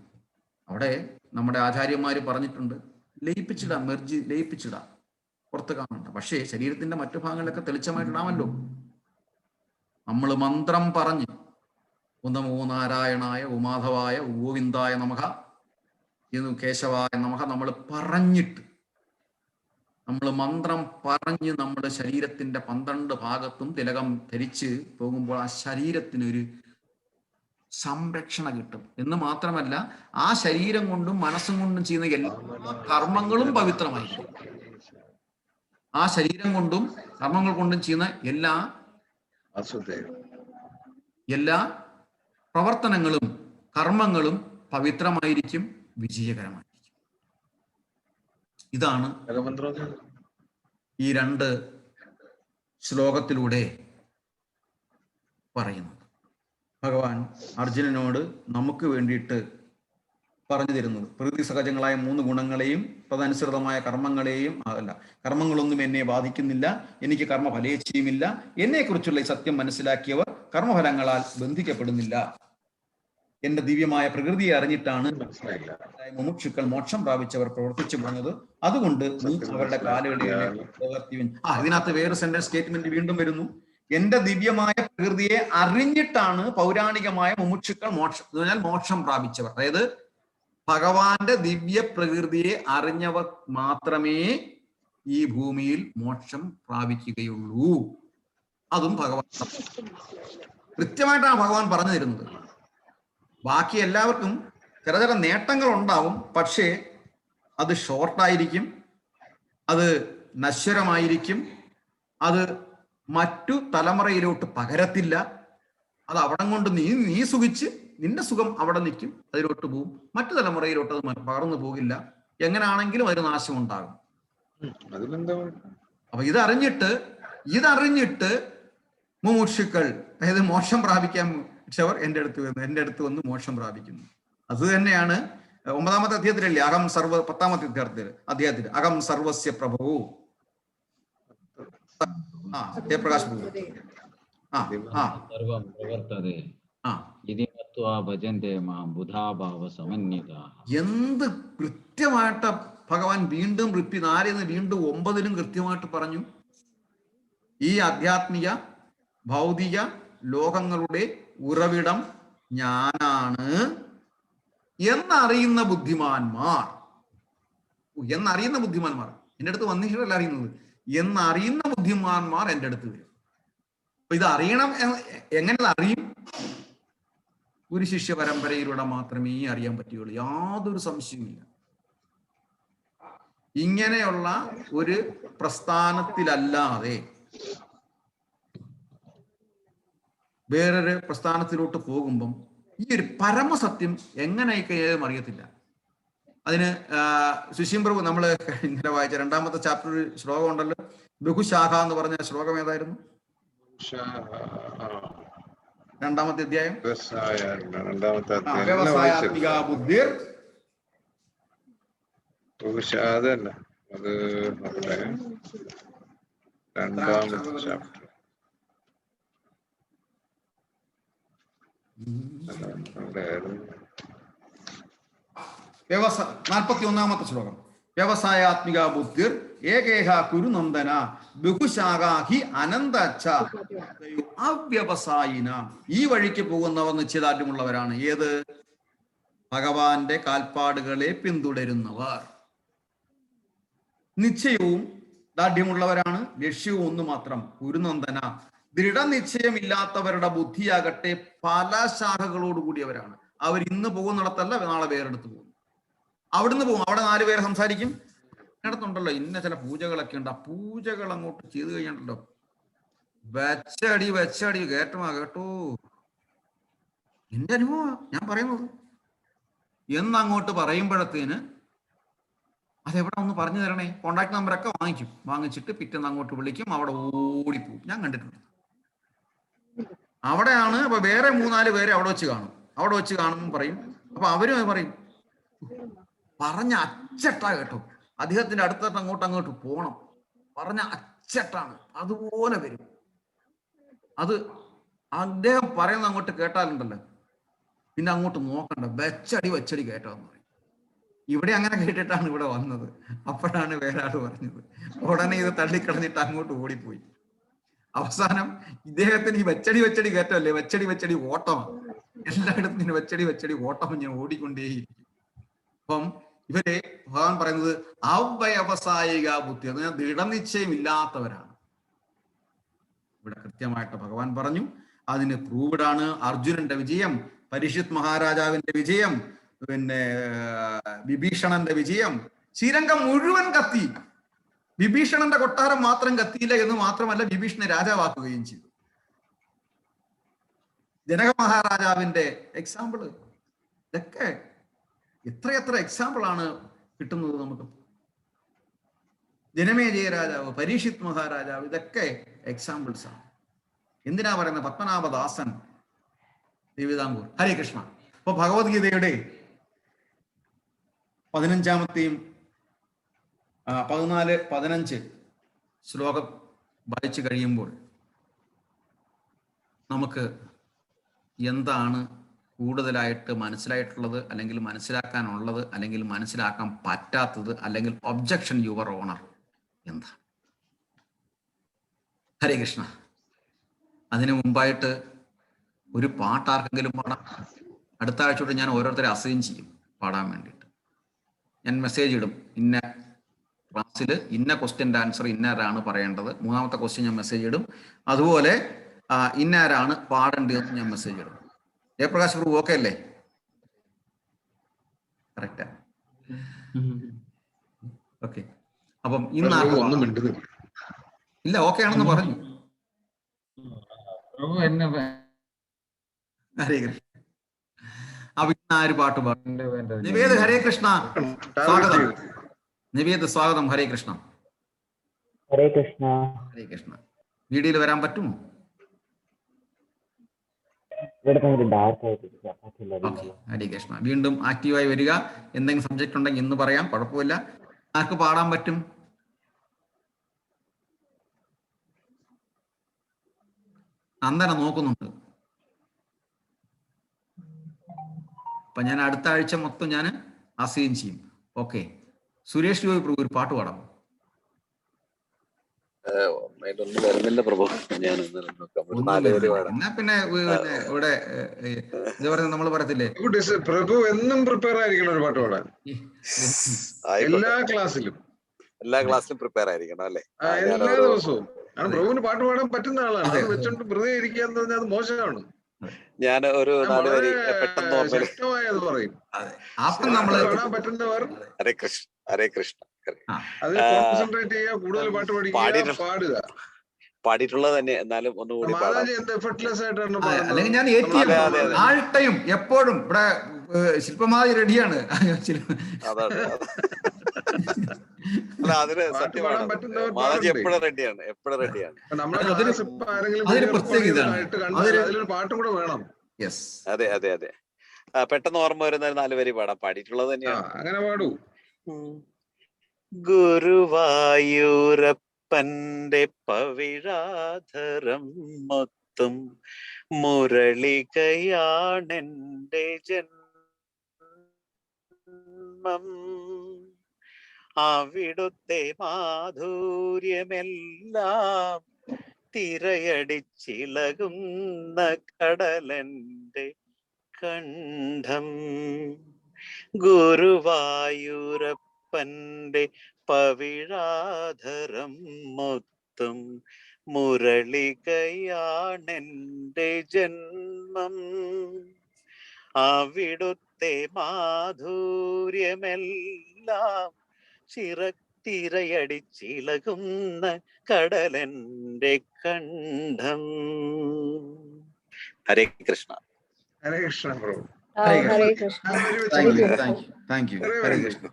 അവിടെ നമ്മുടെ ആചാര്യന്മാർ പറഞ്ഞിട്ടുണ്ട്, ലയിപ്പിച്ചിടാം, ലയിപ്പിച്ചിടാം, പുറത്ത് കാണണ്ട. പക്ഷേ ശരീരത്തിന്റെ മറ്റു ഭാഗങ്ങളിലൊക്കെ തെളിച്ചമായിട്ടിടാമല്ലോ. നമ്മൾ മന്ത്രം പറഞ്ഞ് നമോ നാരായണായ ഉമാധവായ ഗോവിന്ദായ നമഃ കേശവായ നമഃ നമ്മൾ പറഞ്ഞിട്ട്, നമ്മൾ മന്ത്രം പറഞ്ഞ് നമ്മുടെ ശരീരത്തിന്റെ 12 ഭാഗത്തും തിലകം ധരിച്ച് പോകുമ്പോൾ ആ ശരീരത്തിനൊരു സംരക്ഷണ കിട്ടും. എന്ന് മാത്രമല്ല, ആ ശരീരം കൊണ്ടും മനസ്സും കൊണ്ടും ചെയ്യുന്ന എല്ലാ കർമ്മങ്ങളും പവിത്രമായിരിക്കും. ആ ശരീരം കൊണ്ടും കർമ്മങ്ങൾ കൊണ്ടും ചെയ്യുന്ന എല്ലാ പ്രവർത്തനങ്ങളും കർമ്മങ്ങളും പവിത്രമായിരിക്കും, വിജയകരമായിരിക്കും. ഇതാണ് ഈ 2 ശ്ലോകത്തിലൂടെ പറയുന്നത്. ഭഗവാൻ അർജുനനോട് നമുക്ക് വേണ്ടിയിട്ട് പറഞ്ഞു തരുന്നത് പ്രകൃതി സഹജങ്ങളായ 3 ഗുണങ്ങളെയും തദനുസൃതമായ കർമ്മങ്ങളൊന്നും എന്നെ ബാധിക്കുന്നില്ല, എനിക്ക് കർമ്മഫലേച്ഛയുമില്ല, എന്നെക്കുറിച്ചുള്ള ഈ സത്യം മനസ്സിലാക്കിയവർ കർമ്മഫലങ്ങളാൽ ബന്ധിക്കപ്പെടുന്നില്ല. എന്റെ ദിവ്യമായ പ്രകൃതിയെ അറിഞ്ഞിട്ടാണ് മുമുക്ഷുക്കൾ മോക്ഷം പ്രാപിച്ചവർ പ്രവർത്തിച്ചു പോകുന്നത്. അതുകൊണ്ട് നീ അവരുടെ കാലുകളിൽ ഇതിനകത്ത് വേറെ സെന്റൻസ് സ്റ്റേറ്റ്മെന്റ് വീണ്ടും വരുന്നു. എന്റെ ദിവ്യമായ പ്രകൃതിയെ അറിഞ്ഞിട്ടാണ് പൗരാണികമായ മുമുക്ഷുക്കൾ മോക്ഷം പ്രാപിച്ചവർ. അതായത് ഭഗവാന്റെ ദിവ്യ പ്രകൃതിയെ അറിഞ്ഞവർ മാത്രമേ ഈ ഭൂമിയിൽ മോക്ഷം പ്രാപിക്കുകയുള്ളൂ. അതും ഭഗവാൻ കൃത്യമായിട്ടാണ് ഭഗവാൻ പറഞ്ഞു തരുന്നത്. ബാക്കി എല്ലാവർക്കും ചില നേട്ടങ്ങൾ ഉണ്ടാവും, പക്ഷേ അത് ഷോർട്ടായിരിക്കും, അത് നശ്വരമായിരിക്കും, അത് മറ്റു തലമുറയിലോട്ട് പകരത്തില്ല. അത് അവിടം കൊണ്ട് നീ സുഖിച്ച് നിന്റെ സുഖം അവിടെ നിൽക്കും, അതിലോട്ട് പോവും. മറ്റു തലമുറയിലോട്ട് അത് പകർന്നു പോകില്ല. എങ്ങനെയാണെങ്കിലും ഒരു നാശം ഉണ്ടാകും. അപ്പൊ ഇതറിഞ്ഞിട്ട് മുമുക്ഷുക്കൾ, അതായത് മോക്ഷം പ്രാപിക്കാൻ ക്ഷവർ എൻ്റെ അടുത്ത് വന്ന് മോക്ഷം പ്രാപിക്കുന്നു. അത് തന്നെയാണ് 9ാമത്തെ അധ്യായത്തിലല്ലേ 10ാമത്തെ അധ്യായത്തിൽ അഹം സർവസ്യ പ്രഭവോ ജയപ്രകാശ് എന്ത് കൃത്യമായിട്ട് ഭഗവാൻ വീണ്ടും റിപ്പീറ്റ് 4 വീണ്ടും 9 കൃത്യമായിട്ട് പറഞ്ഞു. ഈ ആധ്യാത്മിക ഭൗതിക ലോകങ്ങളുടെ ഉറവിടം ഞാനാണ് എന്നറിയുന്ന ബുദ്ധിമാന്മാർ എൻ്റെ അടുത്ത് വന്നിട്ടല്ല അറിയുന്നത്, എന്നറിയുന്ന ബുദ്ധിമാന്മാർ എൻ്റെ അടുത്ത് വരും. അപ്പൊ ഇത് അറിയണം. എങ്ങനെ അറിയും? ഒരു ശിഷ്യ പരമ്പരയിലൂടെ മാത്രമേ അറിയാൻ പറ്റുകയുള്ളൂ, യാതൊരു സംശയവുമില്ല. ഇങ്ങനെയുള്ള ഒരു പ്രസ്ഥാനത്തിലല്ലാതെ വേറൊരു പ്രസ്ഥാനത്തിലോട്ട് പോകുമ്പം ഈ ഒരു പരമസത്യം എങ്ങനെയൊക്കെ അറിയത്തില്ല. അതിന് സുശീംപ്രഭു നമ്മൾ ഇന്നലെ വായിച്ച 2ാമത്തെ ചാപ്റ്ററിൽ ശ്ലോകം ഉണ്ടല്ലോ, ബഹുശാഖ എന്ന് പറഞ്ഞ ശ്ലോകം ഏതായിരുന്നു? 2ാമത്തെ അധ്യായം വ്യവസായാത്മിക ബുദ്ധിർ അതല്ല, അത് 2ാമത്തെ ചാപ്റ്റർ 41ാമത്തെ ശ്ലോകം. വ്യവസായാത്മിക ബുദ്ധിർ ഏകേഹ കുരുനന്ദന ബഹുശാഖാഹി അനന്തച്ഛ അവ്യവസായിന. ഈ വഴിക്ക് പോകുന്നവർ നിശ്ചയദാർഢ്യമുള്ളവരാണ്. ഏത്? ഭഗവാന്റെ കാൽപ്പാടുകളെ പിന്തുടരുന്നവർ നിശ്ചയവും ദാർഢ്യമുള്ളവരാണ്. ലക്ഷ്യവും ഒന്ന് മാത്രം, കുരുനന്ദന. ദൃഢനിശ്ചയമില്ലാത്തവരുടെ ബുദ്ധിയാകട്ടെ പല ശാഖകളോടുകൂടിയവരാണ്. അവർ ഇന്ന് പോകുന്നിടത്തല്ല നാളെ വേറെടുത്ത് പോകും. അവിടുന്ന് പോകും, അവിടെ 4 പേര് സംസാരിക്കും. അടുത്തുണ്ടല്ലോ ഇന്ന ചില പൂജകളൊക്കെ ഉണ്ട്, ആ പൂജകൾ അങ്ങോട്ട് ചെയ്തു കഴിഞ്ഞിട്ടുണ്ടല്ലോ വെച്ചടി കേട്ടോ. എൻ്റെ അനുഭവമാണ് ഞാൻ പറയുന്നത് എന്നങ്ങോട്ട് പറയുമ്പോഴത്തേന് അതെവിടെ ഒന്ന് പറഞ്ഞു തരണേ. കോണ്ടാക്ട് നമ്പറൊക്കെ വാങ്ങിച്ചിട്ട് പിറ്റേന്ന് അങ്ങോട്ട് വിളിക്കും, അവിടെ ഓടിപ്പോവും. ഞാൻ കണ്ടിട്ടുണ്ട്. അവിടെയാണ് അപ്പൊ വേറെ 3-4 പേരെ അവിടെ വെച്ച് കാണുമ്പോൾ പറയും. അപ്പൊ അവരും പറയും പറഞ്ഞ അച്ചട്ടാ കേട്ടോ, അദ്ദേഹത്തിന്റെ അടുത്തോട്ട് അങ്ങോട്ട് പോണം, പറഞ്ഞ അച്ചട്ടാണ്, അതുപോലെ വരും. അത് അദ്ദേഹം പറയുന്ന അങ്ങോട്ട് കേട്ടാലുണ്ടല്ലോ പിന്നെ അങ്ങോട്ട് നോക്കണ്ട, വെച്ചടി കേട്ടോന്ന് പറയും. ഇവിടെ അങ്ങനെ കേട്ടിട്ടാണ് ഇവിടെ വന്നത്. അപ്പോഴാണ് വേറെ ആള് പറഞ്ഞത്. ഉടനെ ഇത് തള്ളിക്കളഞ്ഞിട്ട് അങ്ങോട്ട് ഓടിപ്പോയി. അവസാനം ഇദ്ദേഹത്തിന് ഈ വെച്ചടി കേട്ടല്ലേ, വെച്ചടി ഓട്ടമാണ്. എല്ലായിടത്തും ഇങ്ങനെ വെച്ചടി ഓട്ടം ഞാൻ ഓടിക്കൊണ്ടേയിരിക്കും. അപ്പം ഇവരെ ഭഗവാൻ പറയുന്നത് അവ്യവസായിക ബുദ്ധി, അത് ദൃഢനിശ്ചയം ഇല്ലാത്തവരാണ്. ഇവിടെ കൃത്യമായിട്ട് ഭഗവാൻ പറഞ്ഞു. അതിന് പ്രൂവ്ഡ് ആണ് അർജുനന്റെ വിജയം, പരീക്ഷിത് മഹാരാജാവിന്റെ വിജയം, പിന്നെ വിഭീഷണന്റെ വിജയം. ശ്രീരംഗം മുഴുവൻ കത്തി, വിഭീഷണന്റെ കൊട്ടാരം മാത്രം കത്തിയില്ല എന്ന് മാത്രമല്ല, വിഭീഷണനെ രാജാവാക്കുകയും ചെയ്തു. ജനക മഹാരാജാവിന്റെ എക്സാമ്പിള്, ഇതൊക്കെ എത്രയെത്ര എക്സാമ്പിൾ ആണ് കിട്ടുന്നത് നമുക്ക്. ജനമേജയ രാജാവ്, പരീക്ഷിത് മഹാരാജാവ്, ഇതൊക്കെ എക്സാമ്പിൾസ് ആണ്. എന്തിനാ പറയുന്നത്? പത്മനാഭദാസൻ തിരുവിതാംകൂർ. ഹരേ കൃഷ്ണ. അപ്പൊ ഭഗവത്ഗീതയുടെ 15-ാമത്തെയും 14-15 ശ്ലോകം വായിച്ചു കഴിയുമ്പോൾ നമുക്ക് എന്താണ് കൂടുതലായിട്ട് മനസ്സിലായിട്ടുള്ളത്, അല്ലെങ്കിൽ മനസ്സിലാക്കാനുള്ളത്, അല്ലെങ്കിൽ മനസ്സിലാക്കാൻ പറ്റാത്തത്, അല്ലെങ്കിൽ ഒബ്ജക്ഷൻ യുവർ ഓണർ എന്താ? ഹരേ കൃഷ്ണ. അതിനു മുമ്പായിട്ട് ഒരു പാട്ട് ആർക്കെങ്കിലും പാടാം? അടുത്ത ആഴ്ച തൊട്ട് ഞാൻ ഓരോരുത്തരെ അസൈൻ ചെയ്യും പാടാൻ വേണ്ടിയിട്ട്. ഞാൻ മെസ്സേജ് ഇടും, ഇന്ന ക്ലാസ്സിൽ ഇന്ന ക്വസ്റ്റ്യൻ്റെ ആൻസർ ഇന്നാരാണ് പറയേണ്ടത്. 3-ാമത്തെ ക്വസ്റ്റ്യൻ ഞാൻ മെസ്സേജ് ഇടും. അതുപോലെ ഇന്നാരാണ് പാടേണ്ടതെന്ന് ഞാൻ മെസ്സേജ് ഇടും. ജയപ്രകാശ് പ്രഭു ഓക്കെ അല്ലേ? കറക്റ്റാ? ഓക്കെ. അപ്പം ഇന്ന് ഇല്ല, ഓക്കെ ആണെന്ന് പറഞ്ഞു. ഹരേ കൃഷ്ണ. അപ്പൊ ഇന്ന് ആര് പാട്ട് പാടും? നിവേദ്, ഹരേ കൃഷ്ണ, സ്വാഗതം. നിവേദ് സ്വാഗതം. ഹരേ കൃഷ്ണ. ഹരേ കൃഷ്ണ. ഹരേ കൃഷ്ണ. വീഡിയോയിൽ വരാൻ പറ്റുമോ? ഹരേ കൃഷ്ണ. വീണ്ടും ആക്റ്റീവായി വരിക. എന്തെങ്കിലും സബ്ജക്ട് ഉണ്ടെങ്കിൽ ഇന്ന് പറയാം, കുഴപ്പമില്ല. ആർക്ക് പാടാൻ പറ്റും? നന്ദന നോക്കുന്നുണ്ട്. അപ്പൊ ഞാൻ അടുത്ത ആഴ്ച മൊത്തം ഞാൻ അസൈൻ ചെയ്യും. ഓക്കെ. സുരേഷ് ജോയ് പ്രഭു ഒരു പാട്ട് പാടാം. വരുന്നില്ല പ്രഭു. എന്നാ പിന്നെ ഇവിടെ ഇത് പറയുന്നത് നമ്മൾ പറയത്തില്ലേ, പ്രഭു എന്നും പ്രിപ്പയർ ആയിരിക്കണം ഒരു പാട്ട് പാടാൻ. എല്ലാ ക്ലാസ്സിലും പ്രിപ്പയർ ആയിരിക്കണം അല്ലേ? എല്ലാ ദിവസവും. പ്രഭുവിന് പാട്ട് പാടാൻ പറ്റുന്ന ആളാണ്. അത് വെച്ചോണ്ട് വെറുതെ ഇരിക്കുക എന്ന് പറഞ്ഞാൽ അത് മോശമാണ്. ഞാൻ ഒരു 4 വരി പെട്ടെന്ന് ശക്തമായത് പറയും. പാടാൻ പറ്റുന്നവർ ഹരേ കൃഷ്ണ, ഹരേ കൃഷ്ണ, അതിൽ കോൺസെൻട്രേറ്റ് ചെയ്യുക, കൂടുതൽ പാട്ട് പഠിക്കുക, പാടുക. പാടിയിട്ടുള്ളത് തന്നെ, എന്നാലും ഒന്നുകൂടി മാതാജി എന്ത് എഫർട്ട്ലെസ് ആയിട്ടാണ് പാടുന്നത്. അല്ലെങ്കിൽ ഞാൻ ആൾട്ടയും എപ്പോഴും ഇവിടെ ശില്പമാതി റെഡിയാണ്. അതിന് സത്യമാണ്, മാതാജി എപ്പോഴും റെഡിയാണ്. അതിലൊരു പാട്ടും കൂടെ വേണം. അതെ അതെ അതെ. പെട്ടെന്ന് ഓർമ്മ വരുന്ന 4 വരി പാടാം. പാടിയിട്ടുള്ളത് തന്നെയാണ്. അങ്ങനെ പാടൂ. ഗുരുവായൂരപ്പന്റെ പവിഴാധരം മൊത്തം മുരളികയാണെന്റെ ജന്മം. അവിടുത്തെ മാധുര്യമെല്ലാം തിരയടിച്ചിളകുന്ന കടലന്റെ കണ്ഠം. ഗുരുവായൂരപ്പന്റെ പവിഴാധരം മൊത്തം മുരളികയാണെന്റെ ജന്മം. അവിടുത്തെ മാധുര്യമെല്ലാം തിരയടിച്ചിളകുന്ന കടലന്റെ കണ്ഠം. ഹരേ കൃഷ്ണ. ഹരേ കൃഷ്ണ പ്രഭു. Hare Krishna. Very beautiful. Thank you. ഹരേ കൃഷ്ണ.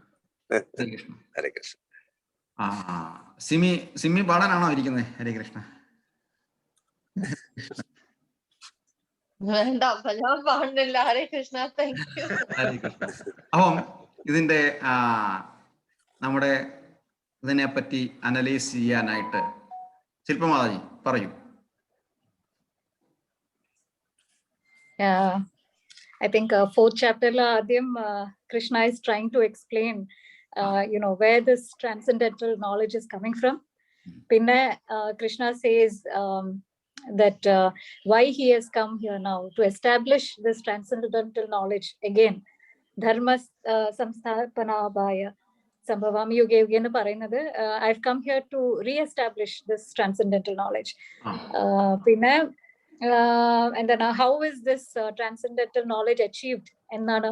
ഹരേ കൃഷ്ണ. സിമി പാടാനാണോ ഇരിക്കുന്നത്? ഹരേ കൃഷ്ണ. വേണ്ട, ഞാൻ പാടുന്നില്ല. ഹരേ കൃഷ്ണ. Thank you. ഹരേ കൃഷ്ണ. അപ്പം ഇതിന്റെ നമ്മുടെ ഇതിനെപ്പറ്റി അനലൈസ് ചെയ്യാനായിട്ട് ശില്പമാതാജി പറയൂ. I think fourth chapter la Adyam Krishna is trying to explain where this transcendental knowledge is coming from. Pinna Krishna says that why he has come here now to establish this transcendental knowledge again. Dharma samsthapanabhaya sambhavam yuge yuge ennu parayunnathu I've come here to re-establish this transcendental knowledge. Pinna and then how is this transcendental knowledge achieved ennana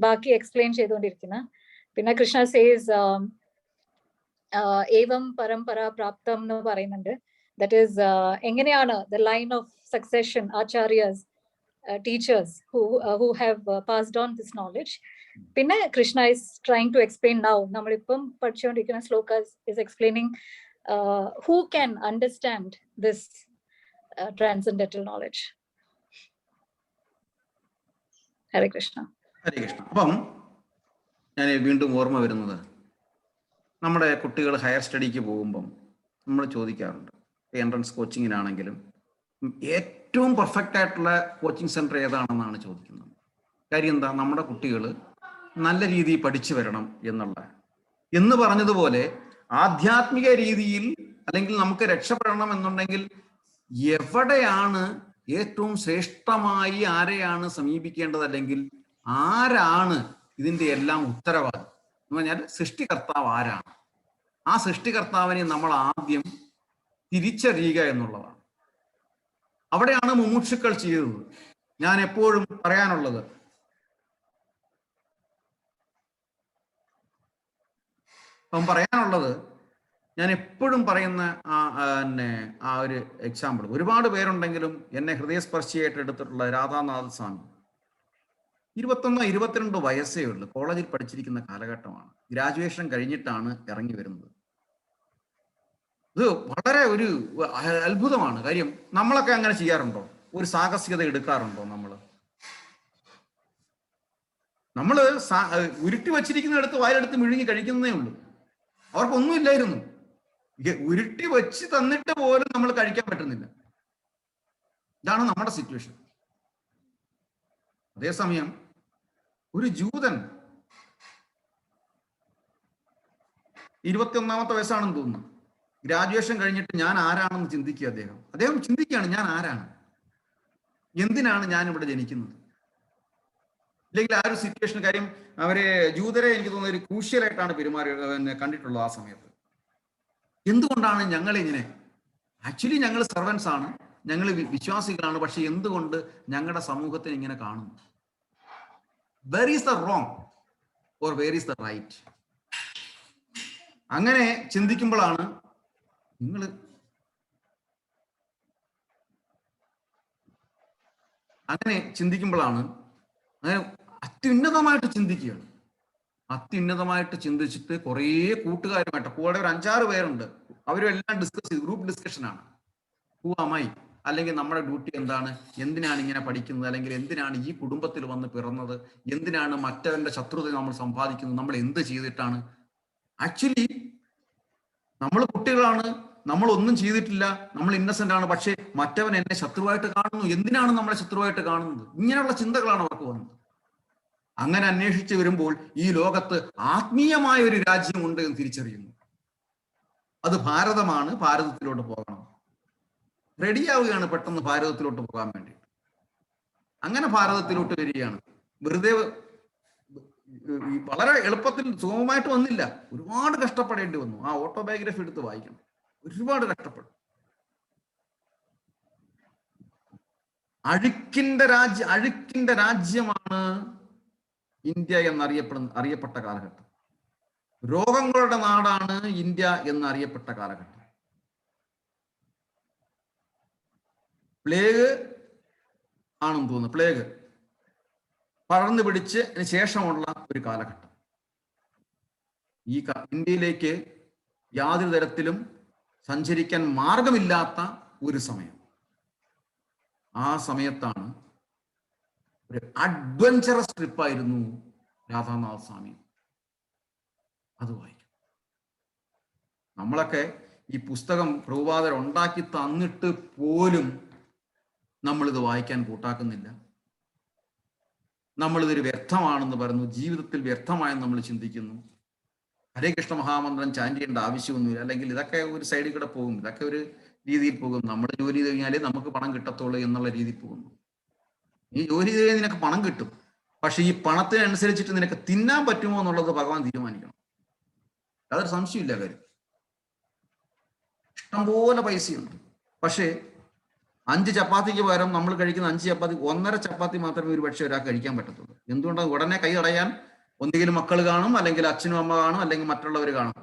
baki explain cheyidondirikkunna. Pinna Krishna says evam parampara praptam nu parayunnundu. That is enganeyana the line of succession, acharyas, teachers who have passed on this knowledge. Pinna Krishna is trying to explain now. Nammal ippam padichondirikkunna slokas is explaining who can understand this transcendental knowledge. Hare Krishna. ഹരേ കൃഷ്ണ. അപ്പം ഞാൻ വീണ്ടും ഓർമ്മ വരുന്നത്, നമ്മുടെ കുട്ടികൾ higher സ്റ്റഡിക്ക് പോകുമ്പം നമ്മൾ ചോദിക്കാറുണ്ട്, എൻട്രൻസ് കോച്ചിങ്ങിനാണെങ്കിലും ഏറ്റവും പെർഫെക്റ്റ് ആയിട്ടുള്ള കോച്ചിങ് സെൻറ്റർ ഏതാണെന്നാണ് ചോദിക്കുന്നത്. കാര്യം എന്താ? നമ്മുടെ കുട്ടികൾ നല്ല രീതിയിൽ പഠിച്ചു വരണം എന്ന് പറഞ്ഞതുപോലെ ആധ്യാത്മിക രീതിയിൽ അല്ലെങ്കിൽ നമുക്ക് രക്ഷപ്പെടണം എന്നുണ്ടെങ്കിൽ എവിടെയാണ് ഏറ്റവും ശ്രേഷ്ഠമായി ആരെയാണ് സമീപിക്കേണ്ടത്, അല്ലെങ്കിൽ ആരാണ് ഇതിൻ്റെ എല്ലാം ഉത്തരവാദി എന്ന് പറഞ്ഞാൽ സൃഷ്ടികർത്താവ് ആരാണ്, ആ സൃഷ്ടികർത്താവിനെ നമ്മൾ ആദ്യം തിരിച്ചറിയുക എന്നുള്ളതാണ്. അവിടെയാണ് മുമുക്ഷുക്കൾ ചെയ്തത്. ഞാൻ എപ്പോഴും പറയാനുള്ളത്, ഞാൻ എപ്പോഴും പറയുന്ന ആ ഒരു എക്സാമ്പിൾ, ഒരുപാട് പേരുണ്ടെങ്കിലും എന്നെ ഹൃദയസ്പർശിയായിട്ട് എടുത്തിട്ടുള്ള രാധാനാഥ് സ്വാമി. 21-22 വയസ്സേ ഉള്ളൂ, കോളേജിൽ പഠിച്ചിരിക്കുന്ന കാലഘട്ടമാണ്, ഗ്രാജുവേഷൻ കഴിഞ്ഞിട്ടാണ് ഇറങ്ങി വരുന്നത്. ഇത് വളരെ ഒരു അത്ഭുതമാണ്. കാര്യം നമ്മളൊക്കെ അങ്ങനെ ചെയ്യാറുണ്ടോ? ഒരു സാഹസികത എടുക്കാറുണ്ടോ? നമ്മള് ഉരുട്ടി വച്ചിരിക്കുന്നിടത്ത് വായിലെടുത്ത് മിഴുങ്ങി കഴിക്കുന്നതേ ഉള്ളൂ. അവർക്കൊന്നുമില്ലായിരുന്നു. ഉരുട്ടി വെച്ച് തന്നിട്ട് പോലും നമ്മൾ കഴിക്കാൻ പറ്റുന്നില്ല. ഇതാണ് നമ്മുടെ സിറ്റുവേഷൻ. അതേസമയം ഒരു ജൂതൻ 21-ാമത്തെ വയസ്സാണെന്ന് തോന്നുന്നു, ഗ്രാജുവേഷൻ കഴിഞ്ഞിട്ട് ഞാൻ ആരാണെന്ന് ചിന്തിക്കുക. അദ്ദേഹം ചിന്തിക്കുകയാണ്, ഞാൻ ആരാണ്, എന്തിനാണ് ഞാൻ ഇവിടെ ജനിക്കുന്നത്. ഇല്ലെങ്കിൽ ആ ഒരു സിറ്റുവേഷൻ, കാര്യം അവരെ ജൂതരെ എനിക്ക് തോന്നുന്ന ഒരു ക്രൂഷ്യലായിട്ടാണ് കണ്ടിട്ടുള്ളത് ആ സമയത്ത്. എന്തുകൊണ്ടാണ് ഞങ്ങളിങ്ങനെ, ആക്ച്വലി ഞങ്ങൾ സെർവൻസ് ആണ്, ഞങ്ങൾ വിശ്വാസികളാണ്, പക്ഷെ എന്തുകൊണ്ട് ഞങ്ങളുടെ സമൂഹത്തിന് ഇങ്ങനെ കാണുന്നു? Where is the wrong or where is the right? അങ്ങനെ ചിന്തിക്കുമ്പോഴാണ് അങ്ങനെ അത്യുന്നതമായിട്ട് ചിന്തിക്കുകയാണ്. അത്യുന്നതമായിട്ട് ചിന്തിച്ചിട്ട് കുറേ കൂട്ടുകാരുമായിട്ട്, കൂടെ ഒരു 5-6 പേരുണ്ട്, അവരും എല്ലാം ഡിസ്കസ് ചെയ്ത്, ഗ്രൂപ്പ് ഡിസ്കഷനാണ്. ഹൂ അമായി, അല്ലെങ്കിൽ നമ്മുടെ ഡ്യൂട്ടി എന്താണ്, എന്തിനാണ് ഇങ്ങനെ പഠിക്കുന്നത്, അല്ലെങ്കിൽ എന്തിനാണ് ഈ കുടുംബത്തിൽ വന്ന് പിറന്നത്, എന്തിനാണ് മറ്റവന്റെ ശത്രുത നമ്മൾ സമ്പാദിക്കുന്നത്, നമ്മൾ എന്ത് ചെയ്തിട്ടാണ്. ആക്ച്വലി നമ്മൾ കുട്ടികളാണ്, നമ്മൾ ഒന്നും ചെയ്തിട്ടില്ല, നമ്മൾ ഇന്നസെന്റ് ആണ്, പക്ഷെ മറ്റവൻ എന്നെ ശത്രുവായിട്ട് കാണുന്നു, എന്തിനാണ് നമ്മളെ ശത്രുവായിട്ട് കാണുന്നത്? ഇങ്ങനെയുള്ള ചിന്തകളാണ് അവർക്ക് വന്നത്. അങ്ങനെ അന്വേഷിച്ച് വരുമ്പോൾ ഈ ലോകത്ത് ആത്മീയമായ ഒരു രാജ്യമുണ്ട് എന്ന് തിരിച്ചറിയുന്നു. അത് ഭാരതമാണ്. ഭാരതത്തിലോട്ട് പോകണം. റെഡിയാവുകയാണ് പെട്ടെന്ന് ഭാരതത്തിലോട്ട് പോകാൻ വേണ്ടി. അങ്ങനെ ഭാരതത്തിലോട്ട് വരികയാണ്. വെറുതെ വളരെ എളുപ്പത്തിൽ സുഗമമായിട്ട് വന്നില്ല, ഒരുപാട് കഷ്ടപ്പെടേണ്ടി വന്നു. ആ ഓട്ടോബയോഗ്രഫി എടുത്ത് വായിക്കണം, ഒരുപാട് കഷ്ടപ്പെടും. അഴുക്കിന്റെ രാജ്യമാണ് ഇന്ത്യ അറിയപ്പെട്ട കാലഘട്ടം. രോഗങ്ങളുടെ നാടാണ് ഇന്ത്യ എന്നറിയപ്പെട്ട ആണെന്ന് തോന്നുന്നു, പ്ലേഗ് പടർന്നു പിടിച്ച് ശേഷമുള്ള ഒരു കാലഘട്ടം. ഈ ഇന്ത്യയിലേക്ക് യാതൊരു തരത്തിലും സഞ്ചരിക്കാൻ മാർഗമില്ലാത്ത ഒരു സമയം. ആ സമയത്താണ് ഒരു അഡ്വഞ്ചറസ് ട്രിപ്പായിരുന്നു രാധാനാഥ സ്വാമി. അത് വായിക്കും. നമ്മളൊക്കെ ഈ പുസ്തകം പ്രഭുപാദർ ഉണ്ടാക്കി തന്നിട്ട് പോലും നമ്മളിത് വായിക്കാൻ കൂട്ടാക്കുന്നില്ല. നമ്മളിതൊരു വ്യർത്ഥമാണെന്ന് പറയുന്നു, ജീവിതത്തിൽ വ്യർത്ഥമായെന്ന് നമ്മൾ ചിന്തിക്കുന്നു. ഹരേ കൃഷ്ണ മഹാമന്ത്രം ചാൻറ്റ് ചെയ്യേണ്ട ആവശ്യമൊന്നുമില്ല, അല്ലെങ്കിൽ ഇതൊക്കെ ഒരു സൈഡിൽ കൂടെ പോകും, ഇതൊക്കെ ഒരു രീതിയിൽ പോകും, നമ്മൾ ജോലി ചെയ്ത് കഴിഞ്ഞാലേ നമുക്ക് പണം കിട്ടത്തുള്ളൂ എന്നുള്ള രീതിയിൽ പോകുന്നു. നീ ജോലി ചെയ്ത് കഴിഞ്ഞാൽ നിനക്ക് പണം കിട്ടും, പക്ഷെ ഈ പണത്തിനനുസരിച്ചിട്ട് നിനക്ക് തിന്നാൻ പറ്റുമോ എന്നുള്ളത് ഭഗവാൻ തീരുമാനിക്കണം. അതൊരു സംശയമില്ല കാര്യം. ഇഷ്ടംപോലെ പൈസയുണ്ട്, പക്ഷേ 5 ചപ്പാത്തിക്ക് പകരം നമ്മൾ കഴിക്കുന്ന 5 ചപ്പാത്തി 1.5 ചപ്പാത്തി മാത്രമേ ഒരു പക്ഷേ ഒരാൾക്ക് കഴിക്കാൻ പറ്റത്തുള്ളൂ. എന്തുകൊണ്ടാണ്? ഉടനെ കൈ തടയാൻ ഒന്നുകിലും മക്കൾ കാണും, അല്ലെങ്കിൽ അച്ഛനും അമ്മ കാണും, അല്ലെങ്കിൽ മറ്റുള്ളവർ കാണും.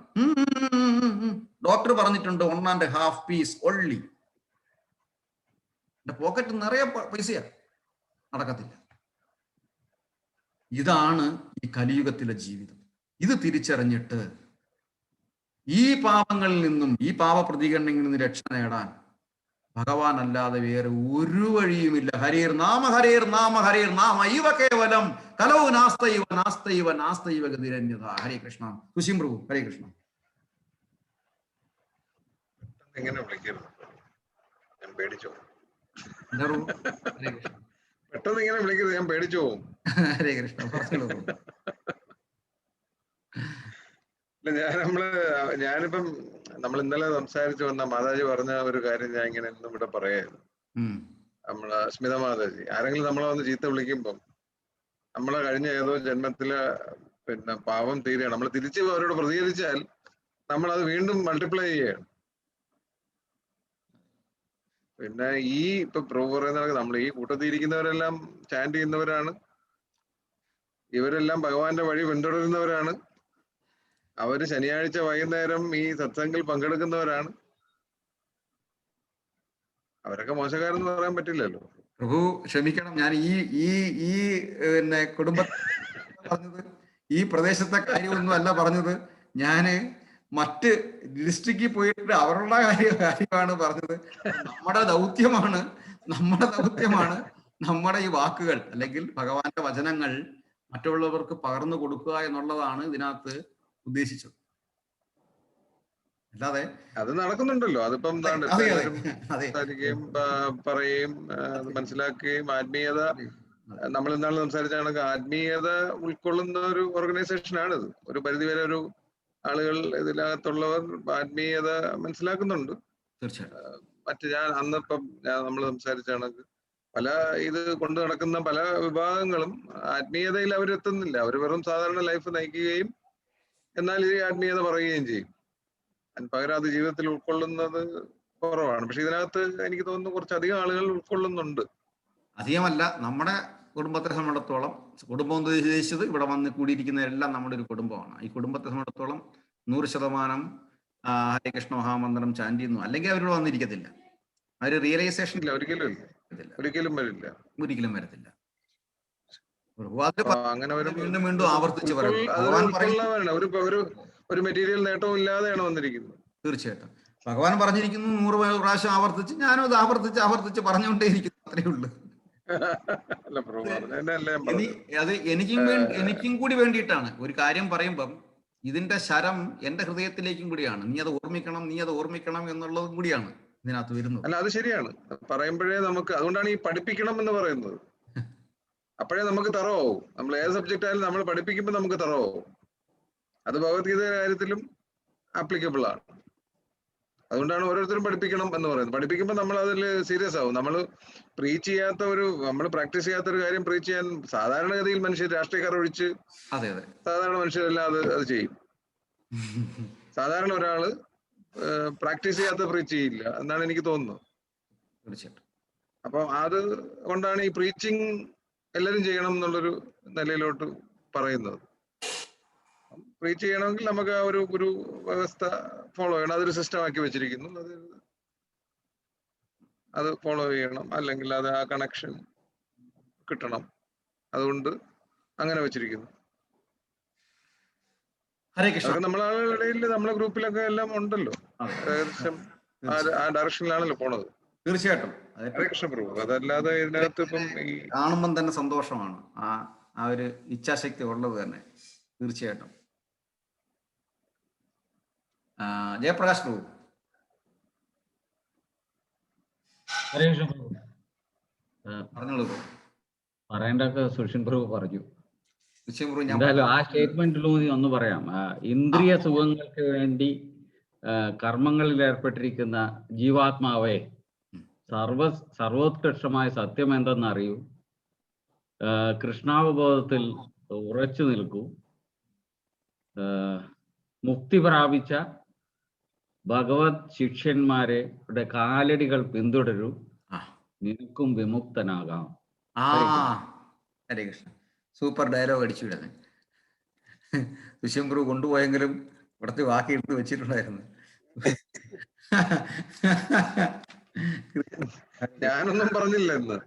ഡോക്ടർ പറഞ്ഞിട്ടുണ്ട് 1.5 പീസ് ഒള്ളി. എന്റെ പോക്കറ്റ് നിറയെ പൈസയാ, നടക്കത്തില്ല. ഇതാണ് ഈ കലിയുഗത്തിലെ ജീവിതം. ഇത് തിരിച്ചറിഞ്ഞിട്ട് ഈ പാപങ്ങളിൽ നിന്നും, ഈ പാപ പ്രതികരണങ്ങളിൽ നിന്ന് രക്ഷ നേടാൻ ഭഗവാൻ അല്ലാതെ വേറെ ഒരു വഴിയുമില്ല. ഹരേർ നാമ ഹരേർ നാമ ഹരേർ നാമ ഇവ കേവലം കലോ നാസ്തൈവ നാസ്തൈവ നാസ്തൈവ ഗതിരന്യത. ഹരേ കൃഷ്ണ. സുശീം പ്രഭു, ഹരേ കൃഷ്ണ. എങ്ങനെ വിളിക്കരുത്, ഞാൻ പേടിച്ചോ. പെട്ടെന്ന് ഇങ്ങനെ വിളിക്കരുത്, ഞാൻ പേടിച്ചു പോകും. ഹരേ കൃഷ്ണ. ഞാനിപ്പം നമ്മൾ ഇന്നലെ സംസാരിച്ചു വന്ന മാതാജി പറഞ്ഞ ഒരു കാര്യം ഞാൻ ഇങ്ങനെ ഇന്നും ഇവിടെ പറയായിരുന്നു. നമ്മളെ സ്മിത മാതാജി, ആരെങ്കിലും നമ്മളെ വന്ന് ചീത്ത വിളിക്കുമ്പം നമ്മളെ കഴിഞ്ഞ ഏതോ ജന്മത്തിലെ പാവം തീരുകയാണ്. നമ്മൾ തിരിച്ച് അവരോട് പ്രതികരിച്ചാൽ നമ്മൾ അത് വീണ്ടും മൾട്ടിപ്ലൈ ചെയ്യുകയാണ്. പിന്നെ ഈ ഇപ്പൊ പ്രഭു പറയുന്ന നമ്മൾ ഈ കൂട്ടത്തിൽ ഇരിക്കുന്നവരെല്ലാം ചാൻറ്റ് ചെയ്യുന്നവരാണ്, ഇവരെല്ലാം ഭഗവാന്റെ വഴി പിന്തുടരുന്നവരാണ്, അവര് ശനിയാഴ്ച വൈകുന്നേരം ഈ സത്സംഗിൽ പങ്കെടുക്കുന്നവരാണ്. അവരൊക്കെ മോശക്കാരെന്ന് പറയാൻ പറ്റില്ലല്ലോ. പ്രഭു ക്ഷമിക്കണം, ഞാൻ ഈ കുടുംബത്തെ പറഞ്ഞത്, ഈ പ്രദേശത്തെ കാര്യമൊന്നും അല്ല പറഞ്ഞത്. ഞാന് മറ്റ് ഡിസ്ട്രിക്റ്റിൽ പോയിട്ട് അവരുടെ കാര്യമാണ് പറഞ്ഞത്. നമ്മുടെ ദൗത്യമാണ് നമ്മുടെ ഈ വാക്കുകൾ അല്ലെങ്കിൽ ഭഗവാന്റെ വചനങ്ങൾ മറ്റുള്ളവർക്ക് പകർന്നു കൊടുക്കുക എന്നുള്ളതാണ് ഇതിനകത്ത് ഉദ്ദേശിച്ചത്. അല്ലാതെ അത് നടക്കുന്നുണ്ടല്ലോ. അതിപ്പം സംസാരിക്കുകയും പറയുകയും മനസ്സിലാക്കുകയും ആത്മീയത, നമ്മൾ ഇന്നാൾ സംസാരിച്ച കണക്ക് ആത്മീയത ഉൾക്കൊള്ളുന്ന ഒരു ഓർഗനൈസേഷനാണിത്. ഒരു പരിധിവരെ ഒരു ആളുകൾ ഇതിനകത്തുള്ളവർ ആത്മീയത മനസ്സിലാക്കുന്നുണ്ട്. മറ്റ് ഞാൻ അന്നിപ്പം നമ്മൾ സംസാരിച്ച കണക്ക് പല ഇത് കൊണ്ടു നടക്കുന്ന പല വിഭാഗങ്ങളും ആത്മീയതയിൽ അവരെത്തുന്നില്ല. അവർ വെറും സാധാരണ ലൈഫ് നയിക്കുകയും എന്നാൽ ഈ ആത്മീയത പറയുകയും ചെയ്യും. പകരം അത് ജീവിതത്തിൽ ഉൾക്കൊള്ളുന്നത് കുറവാണ്. പക്ഷെ ഇതിനകത്ത് എനിക്ക് തോന്നുന്നു കുറച്ചധികം ആളുകൾ ഉൾക്കൊള്ളുന്നുണ്ട്. അധികമല്ല, നമ്മുടെ കുടുംബത്തെ സംബന്ധിച്ചിടത്തോളം, കുടുംബം ഉദ്ദേശിച്ചത് ഇവിടെ വന്ന് കൂടിയിരിക്കുന്നവരെല്ലാം നമ്മുടെ ഒരു കുടുംബമാണ്. ഈ കുടുംബത്തെ സംബന്ധിച്ചിടത്തോളം 100% ഹരേ കൃഷ്ണ മഹാമന്ത്രം ചാൻറ്റ് ചെയ്യുന്നു, അല്ലെങ്കിൽ അവരോട് വന്നിരിക്കത്തില്ല. അവര് റിയലൈസേഷൻ ഒരിക്കലും വരത്തില്ല. അങ്ങനെ വീണ്ടും വീണ്ടും ആവർത്തിച്ച് ഒരു മെറ്റീരിയൽ നേട്ടവും ഇല്ലാതെയാണ് വന്നിരിക്കുന്നത്. തീർച്ചയായിട്ടും ഭഗവാൻ പറഞ്ഞിരിക്കുന്നു 100 പ്രാവശ്യം ആവർത്തിച്ച്, ഞാനും അത് ആവർത്തിച്ച് പറഞ്ഞുകൊണ്ടേ ഇരിക്കുന്നു. അത്രേ ഉള്ളൂ. അത് എനിക്കും കൂടി വേണ്ടിയിട്ടാണ്. ഒരു കാര്യം പറയുമ്പം ഇതിന്റെ ശരം എന്റെ ഹൃദയത്തിലേക്കും കൂടിയാണ്. നീ അത് ഓർമ്മിക്കണം എന്നുള്ളതും കൂടിയാണ് ഇതിനകത്ത് വരുന്നത്. അല്ല, അത് ശരിയാണ്. പറയുമ്പോഴേ നമുക്ക്, അതുകൊണ്ടാണ് ഈ പഠിപ്പിക്കണം എന്ന് പറയുന്നത്. അപ്പോഴേ നമുക്ക് തറവാവും. നമ്മൾ ഏത് സബ്ജക്റ്റ് ആയാലും നമ്മൾ പഠിപ്പിക്കുമ്പോൾ നമുക്ക് തറവാവും. അത് ഭഗവത്ഗീതയുടെ കാര്യത്തിലും ആപ്ലിക്കബിൾ ആണ്. അതുകൊണ്ടാണ് ഓരോരുത്തരും പഠിപ്പിക്കണം എന്ന് പറയുന്നത്. പഠിപ്പിക്കുമ്പോൾ നമ്മൾ അതിൽ സീരിയസ് ആവും. നമ്മൾ നമ്മൾ പ്രാക്ടീസ് ചെയ്യാത്ത ഒരു കാര്യം പ്രീച്ച് ചെയ്യാൻ സാധാരണഗതിയിൽ മനുഷ്യർ, രാഷ്ട്രീയക്കാർ ഒഴിച്ച് സാധാരണ മനുഷ്യരെല്ലാം അത് ചെയ്യും. സാധാരണ ഒരാള് പ്രാക്ടീസ് ചെയ്യാത്ത പ്രീച്ച് ചെയ്യില്ല എന്നാണ് എനിക്ക് തോന്നുന്നത്. തീർച്ചയായിട്ടും. അപ്പൊ അത് കൊണ്ടാണ് ഈ പ്രീച്ചിങ് എല്ലാവരും ചെയ്യണം എന്നുള്ളൊരു നിലയിലോട്ട് പറയുന്നത്. പ്രീച്ച് ചെയ്യണമെങ്കിൽ നമുക്ക് ആ ഒരു വ്യവസ്ഥ ഫോളോ ചെയ്യണം. അതൊരു സിസ്റ്റം ആക്കി വെച്ചിരിക്കുന്നു, അത് ഫോളോ ചെയ്യണം. അല്ലെങ്കിൽ അത് ആ കണക്ഷൻ കിട്ടണം. അതുകൊണ്ട് അങ്ങനെ വെച്ചിരിക്കുന്നു. ഹരേ കൃഷ്ണ. അതൊക്കെ നമ്മളെ ഇടയിൽ നമ്മളെ ഗ്രൂപ്പിലൊക്കെ എല്ലാം ഉണ്ടല്ലോ. ഏകദേശം ആ ഡയറക്ഷനിലാണല്ലോ പോണത്. തീർച്ചയായിട്ടും. ഹരേ കൃഷ്ണ പ്രഭു. അതല്ലാതെ ഇതിനകത്ത് ഇപ്പം ഈ കാണുമ്പം തന്നെ സന്തോഷമാണ് ആ ഒരു ഇച്ഛാശക്തി ഉള്ളത് തന്നെ. തീർച്ചയായിട്ടും. ജയപ്രകാശ് പ്രഭു. ഹരേ കൃഷ്ണ പ്രഭു. പറഞ്ഞോളൂ. പറയേണ്ടൊക്കെ സുഷിൻ പ്രഭു പറഞ്ഞു. എന്തായാലും ആ സ്റ്റേറ്റ്മെന്റിലൂന്നി ഒന്ന് പറയാം. ഇന്ദ്രിയ സുഖങ്ങൾക്ക് വേണ്ടി കർമ്മങ്ങളിൽ ഏർപ്പെട്ടിരിക്കുന്ന ജീവാത്മാവെ സർവോത്കൃഷ്ടമായ സത്യം എന്തെന്നറിയൂ, കൃഷ്ണാവബോധത്തിൽ ഉറച്ചു നിൽക്കൂ, മുക്തി പ്രാപിച്ച ഭഗവത് ശിഷ്യന്മാരുടെ കാലടികൾ പിന്തുടരൂ, നിനക്കും വിമുക്തനാകാം. ഹരേ കൃഷ്ണ. സൂപ്പർ ഡയലോഗ് അടിച്ചു വിടുന്നത്. ദുഷ്യംപ്രഭു കൊണ്ടുപോയെങ്കിലും ഇവിടത്തെ ബാക്കി എടുത്ത് വെച്ചിട്ടുണ്ടായിരുന്നു. ഞാനൊന്നും പറഞ്ഞില്ല ഇന്ന്.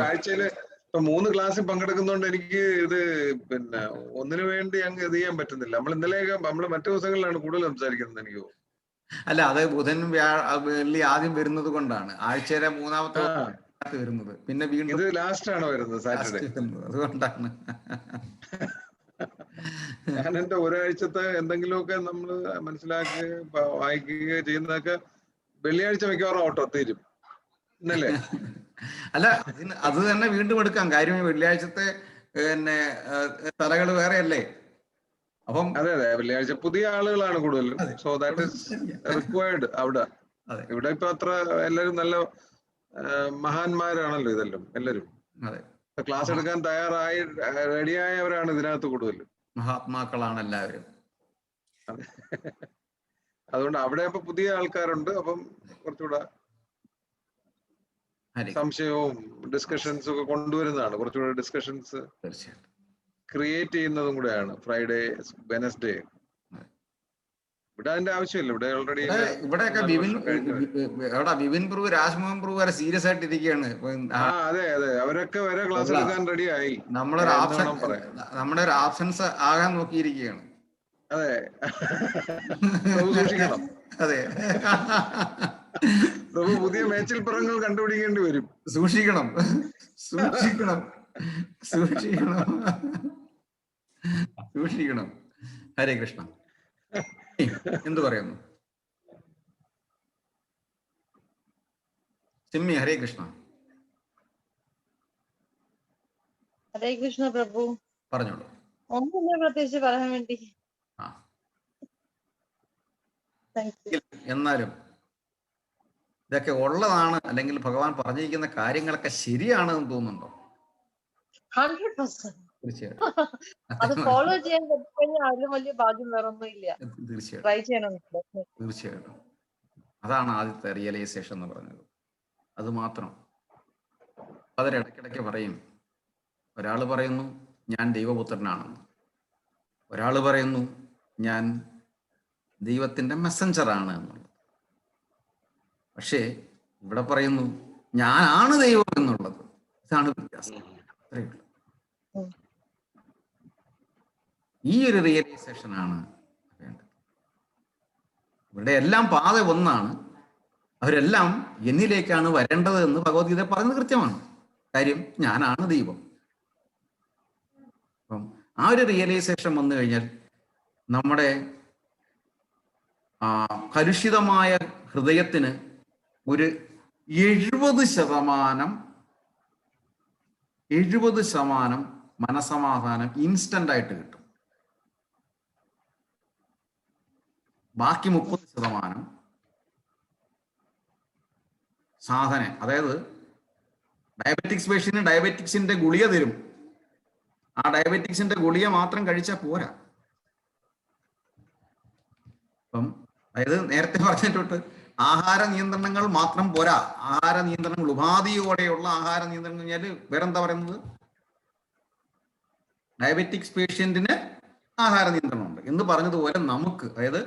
ആഴ്ചയില് ഇപ്പൊ 3 ക്ലാസ്സിൽ പങ്കെടുക്കുന്നോണ്ട് എനിക്ക് ഇത് പിന്നെ ഒന്നിനു വേണ്ടി അങ്ങ് ഇത് ചെയ്യാൻ പറ്റുന്നില്ല. നമ്മൾ ഇന്നലെയൊക്കെ നമ്മള് മറ്റു ദിവസങ്ങളിലാണ് കൂടുതൽ സംസാരിക്കുന്നത് എനിക്ക്. അല്ല, അത് ബുധൻ വെള്ളി ആദ്യം വരുന്നത് കൊണ്ടാണ്. ആഴ്ചയിലെ 3ാമത്തെ വരുന്നത്. പിന്നെ വീണ്ടും ഇത് ലാസ്റ്റ് ആണ് വരുന്നത്, സാറ്റർഡേ. അതുകൊണ്ടാണ് ഞാൻ എന്റെ ഒരാഴ്ചത്തെ എന്തെങ്കിലുമൊക്കെ നമ്മൾ മനസ്സിലാക്കുകയോ വായിക്കുകയോ ചെയ്യുന്നതൊക്കെ വെള്ളിയാഴ്ച മിക്കവാറും ഓട്ടോ തീരും. ഇന്നല്ലേ? അല്ല, അത് തന്നെ വീണ്ടും എടുക്കാം. കാര്യം വെള്ളിയാഴ്ചത്തെ പിന്നെ തലകൾ വേറെയല്ലേ. അപ്പം അതെ വെള്ളിയാഴ്ച പുതിയ ആളുകളാണ് കൂടുതലും. സോ ദാറ്റ് ഇസ് റിക്വയർഡ് അവിടെ. ഇവിടെ ഇപ്പൊ അത്ര എല്ലാരും നല്ല മഹാന്മാരാണല്ലോ ഇതെല്ലാം. എല്ലാരും ക്ലാസ് എടുക്കാൻ തയ്യാറായി റെഡിയായവരാണ് ഇതിനകത്ത് കൂടുതൽ. മഹാത്മാക്കളാണ് എല്ലാവരും. അതുകൊണ്ട് അവിടെ ഇപ്പൊ പുതിയ ആൾക്കാരുണ്ട്. അപ്പം കുറച്ചുകൂടെ സംശയവും ഡിസ്കഷൻസും ഒക്കെ കൊണ്ടുവരുന്നതാണ്. കുറച്ചുകൂടെ ഡിസ്കഷൻസ് ക്രിയേറ്റ് ചെയ്യുന്നതും കൂടെയാണ് ഫ്രൈഡേ വെനസ്ഡേ. ഇവിടെ അതിന്റെ ആവശ്യമില്ല. ഇവിടെ ഓൾറെഡി ഇവിടെയൊക്കെ വിപിൻ പ്രഭു, രാജ്മോഹൻ പ്രഭു വരെ സീരിയസ് ആയിട്ട് ഇരിക്കുകയാണ്. അതെ അവരൊക്കെ വരെ ക്ലാസ് എടുക്കാൻ റെഡിയായി. നമ്മുടെ ഒരു ആബ്സൻസ് ആകാൻ നോക്കിയിരിക്കുകയാണ്. അതെ, സൂക്ഷിക്കണം. അതെ, പുതിയ മേച്ചിൽപ്പുറങ്ങൾ കണ്ടുപിടിക്കേണ്ടി വരും. സൂക്ഷിക്കണം. ഹരേ കൃഷ്ണ. എന്തു പറയുന്നു സിമ്മി? ഹരേ കൃഷ്ണ. ഹരേ കൃഷ്ണ പ്രഭു. പറഞ്ഞോളൂ. ഒന്നുമില്ല പ്രത്യേകിച്ച് പറയാൻ വേണ്ടി. എന്നാലും ഇതൊക്കെ ഉള്ളതാണ്, അല്ലെങ്കിൽ ഭഗവാൻ പറഞ്ഞിരിക്കുന്ന കാര്യങ്ങളൊക്കെ ശരിയാണെന്ന് തോന്നുന്നുണ്ടോ? 100%. അത് ഫോളോ ചെയ്യാൻ പറ്റിക്കഴിഞ്ഞാൽ അതിലും വലിയ ഭാഗ്യം വേറൊന്നും ഇല്ല. ട്രൈ ചെയ്യണം. തീർച്ചയായിട്ടും. അതാണ് ആദ്യത്തെ റിയലൈസേഷൻ എന്ന് പറഞ്ഞത്. അത് മാത്രം. അതിനിടയ്ക്കിടയ്ക്ക് പറയും, ഒരാൾ പറയുന്നു ഞാൻ ദൈവപുത്രനാണെന്ന്, ഒരാൾ പറയുന്നു ഞാൻ ദൈവത്തിൻ്റെ മെസ്സഞ്ചറാണ് എന്നുള്ളത്. പക്ഷേ ഇവിടെ പറയുന്നു ഞാനാണ് ദൈവം എന്നുള്ളത്. ഇതാണ് വ്യത്യാസം. അത്രയേ ഉള്ളൂ. ഈ ഒരു റിയലൈസേഷനാണ് വേണ്ടത്. ഇവിടെ എല്ലാം പാത ഒന്നാണ്. അവരെല്ലാം എന്നിലേക്കാണ് വരേണ്ടത് എന്ന് ഭഗവത്ഗീത പറയുന്നത് കൃത്യമാണ്. കാര്യം ഞാനാണ് ദൈവം. അപ്പം ആ ഒരു റിയലൈസേഷൻ വന്നു കഴിഞ്ഞാൽ നമ്മുടെ കലുഷിതമായ ഹൃദയത്തിന് ഒരു 70% മനസമാധാനം ഇൻസ്റ്റന്റ് ആയിട്ട് കിട്ടും. ബാക്കി 30% സാധന, അതായത് ഡയബറ്റിക്സ് പേഷ്യന് ഡയബറ്റിക്സിന്റെ ഗുളിക തരും. ആ ഡയബറ്റിക്സിന്റെ ഗുളിക മാത്രം കഴിച്ചാൽ പോരാ. അപ്പം അതായത് നേരത്തെ പറഞ്ഞിട്ട് ആഹാര നിയന്ത്രണങ്ങൾ മാത്രം പോരാ. ആഹാര നിയന്ത്രണങ്ങൾ, ഉപാധിയോടെയുള്ള ആഹാര നിയന്ത്രണം കഴിഞ്ഞാൽ വേറെന്താ പറയുന്നത്? ഡയബറ്റിക്സ് പേഷ്യന്റിന് ആഹാര നിയന്ത്രണമുണ്ട് എന്ന് പറഞ്ഞതുപോലെ നമുക്ക്, അതായത്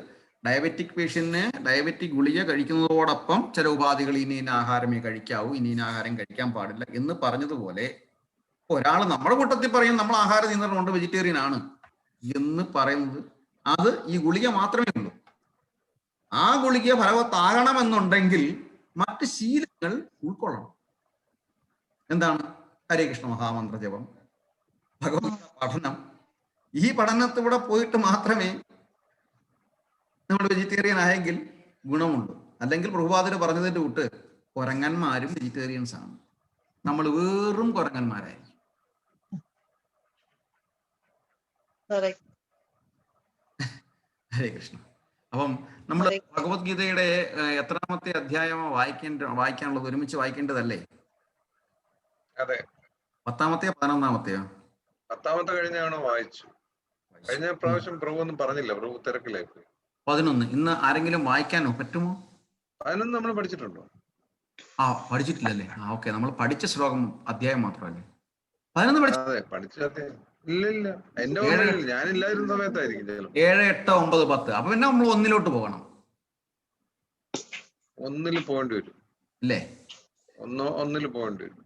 ഡയബറ്റിക് പേഷ്യന്റിന് ഡയബറ്റിക് ഗുളിക കഴിക്കുന്നതോടൊപ്പം ചില ഉപാധികൾ ഇനി ആഹാരമേ കഴിക്കാവൂ, ഇനി ആഹാരം കഴിക്കാൻ പാടില്ല എന്ന് പറഞ്ഞതുപോലെ ഒരാൾ നമ്മുടെ കൂട്ടത്തിൽ പറയും നമ്മൾ ആഹാര നിയന്ത്രണം കൊണ്ട് വെജിറ്റേറിയൻ ആണ് എന്ന് പറയുന്നത് അത് ഈ ഗുളിക മാത്രമേ ഉള്ളൂ. ആ ഗുളിക ഫലവത്താകണമെന്നുണ്ടെങ്കിൽ മറ്റ് ശീലങ്ങൾ ഉൾക്കൊള്ളണം. എന്താണ്? ഹരേ കൃഷ്ണ മഹാമന്ത്ര ജപം, ഭഗവത് പഠനം. ഈ പഠനത്തിലൂടെ പോയിട്ട് മാത്രമേ നമ്മൾ വെജിറ്റേറിയൻ ആയെങ്കിൽ ഗുണമുണ്ട്. അല്ലെങ്കിൽ പ്രഭുപാദര് പറഞ്ഞതിന്റെ കൂട്ട് കുരങ്ങന്മാരും വെജിറ്റേറിയൻസ് ആണ്, നമ്മൾ വെറും കുരങ്ങന്മാരായിരിക്കും. ഹരേ കൃഷ്ണ. അപ്പം നമ്മൾ ഭഗവത്ഗീതയുടെ എത്രാമത്തെ അധ്യായമോ വായിക്കാനുള്ളത്? ഒരുമിച്ച് വായിക്കേണ്ടതല്ലേ? അതെ. 10-ാമത്തെയോ 11-ാമത്തെയോ? 10-ാമത്തെ കഴിഞ്ഞാണോ വായിച്ചു? കഴിഞ്ഞ പ്രാവശ്യം പ്രഭു ഒന്നും പറഞ്ഞില്ല, പ്രഭു തിരക്കിലായി പോയി. 11 ഇന്ന് ആരെങ്കിലും വായിക്കാനോ പറ്റുമോ? 11 നമ്മൾ പഠിച്ചിട്ടുണ്ടോ? പഠിച്ചിട്ടില്ലല്ലേ? ഓക്കെ. നമ്മൾ പഠിച്ച ശ്ലോകം അധ്യായം മാത്രമല്ലേ? 11 പഠിച്ചു? അതെ, പഠിച്ച അധ്യായം ഇല്ല. എന്റെ ഓർമ്മയില്ല, ഞാനില്ലായിരുന്ന സമയത്തായിരിക്കും. 7, 8, 9, 10. അപ്പൊ പിന്നെ നമ്മൾ 1-ലോട്ട് പോകണം. 1-ൽ പോകേണ്ടി വരും അല്ലേ? 1-ൽ പോകേണ്ടി വരും.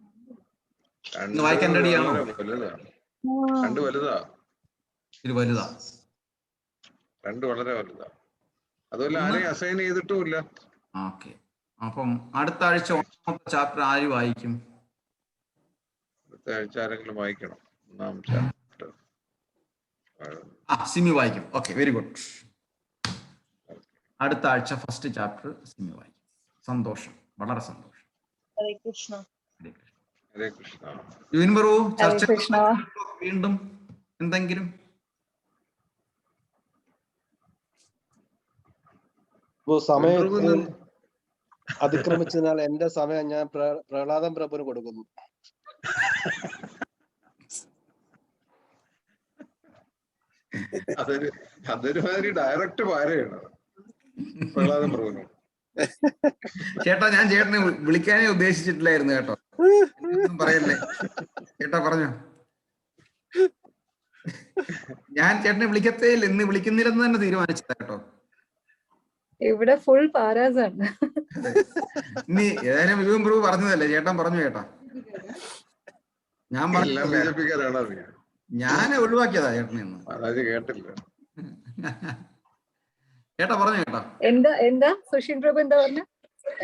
വായിക്കാൻ റെഡിയാണോ? 2 വലുതാ, ഇത് വലുതാ. 2 വളരെ വലുതാ. അതുപോലെ ആരെയും അസൈൻ ചെയ്തിട്ടുമില്ല. ഓക്കെ. അപ്പം അടുത്ത ആഴ്ച 1-ാമത്തെ ചാപ്റ്റർ ആര് വായിക്കും? അടുത്ത ആഴ്ച ആരെങ്കിലും വായിക്കണം. 1-ാം ചാപ്റ്റർ സിമി വായിക്കും. Okay, very good. അടുത്ത ആഴ്ച ഫസ്റ്റ് ചാപ്റ്റർ സിമി വായിക്കും. സന്തോഷം, വളരെ സന്തോഷം. ഹരേ കൃഷ്ണ. ഹരേ കൃഷ്ണ. യുവിൻ ബറു, ചർച്ച വീണ്ടും എന്തെങ്കിലും? സമയത്ത് അതിക്രമിച്ചതിനാൽ എന്റെ സമയം ഞാൻ പ്രഹ്ലാദൻ പ്രഭുവിന് കൊടുക്കുന്നു. അതൊരു ഡയറക്റ്റ് പാരയാണ് പ്രഹ്ലാദൻ പ്രഭുവിന്. ചേട്ടാ, ഞാൻ ചേട്ടനെ വിളിക്കാനേ ഉദ്ദേശിച്ചിട്ടില്ലായിരുന്നു കേട്ടോ. പറയല്ലേ ചേട്ടാ, പറഞ്ഞോ. ഞാൻ ചേട്ടനെ വിളിക്കത്തേ ഇല്ല, ഇന്ന് വിളിക്കുന്നില്ലെന്ന് തന്നെ തീരുമാനിച്ചതാ കേട്ടോ. ഇവിടെ ഫുൾ പാരാസ് ആണ്. ഇനി ഏതായാലും വിവരം പ്രഭു പറഞ്ഞതല്ലേ, ചേട്ടൻ പറഞ്ഞു ചേട്ടാ. ഞാൻ ഞാൻ ഒഴിവാക്കിയതാ ചേട്ടനെ ഇന്ന്. കേട്ടില്ല. ചേട്ടാ പറഞ്ഞു ചേട്ടാ. എന്താ സുശീൽ പ്രഭു എന്താ പറഞ്ഞ?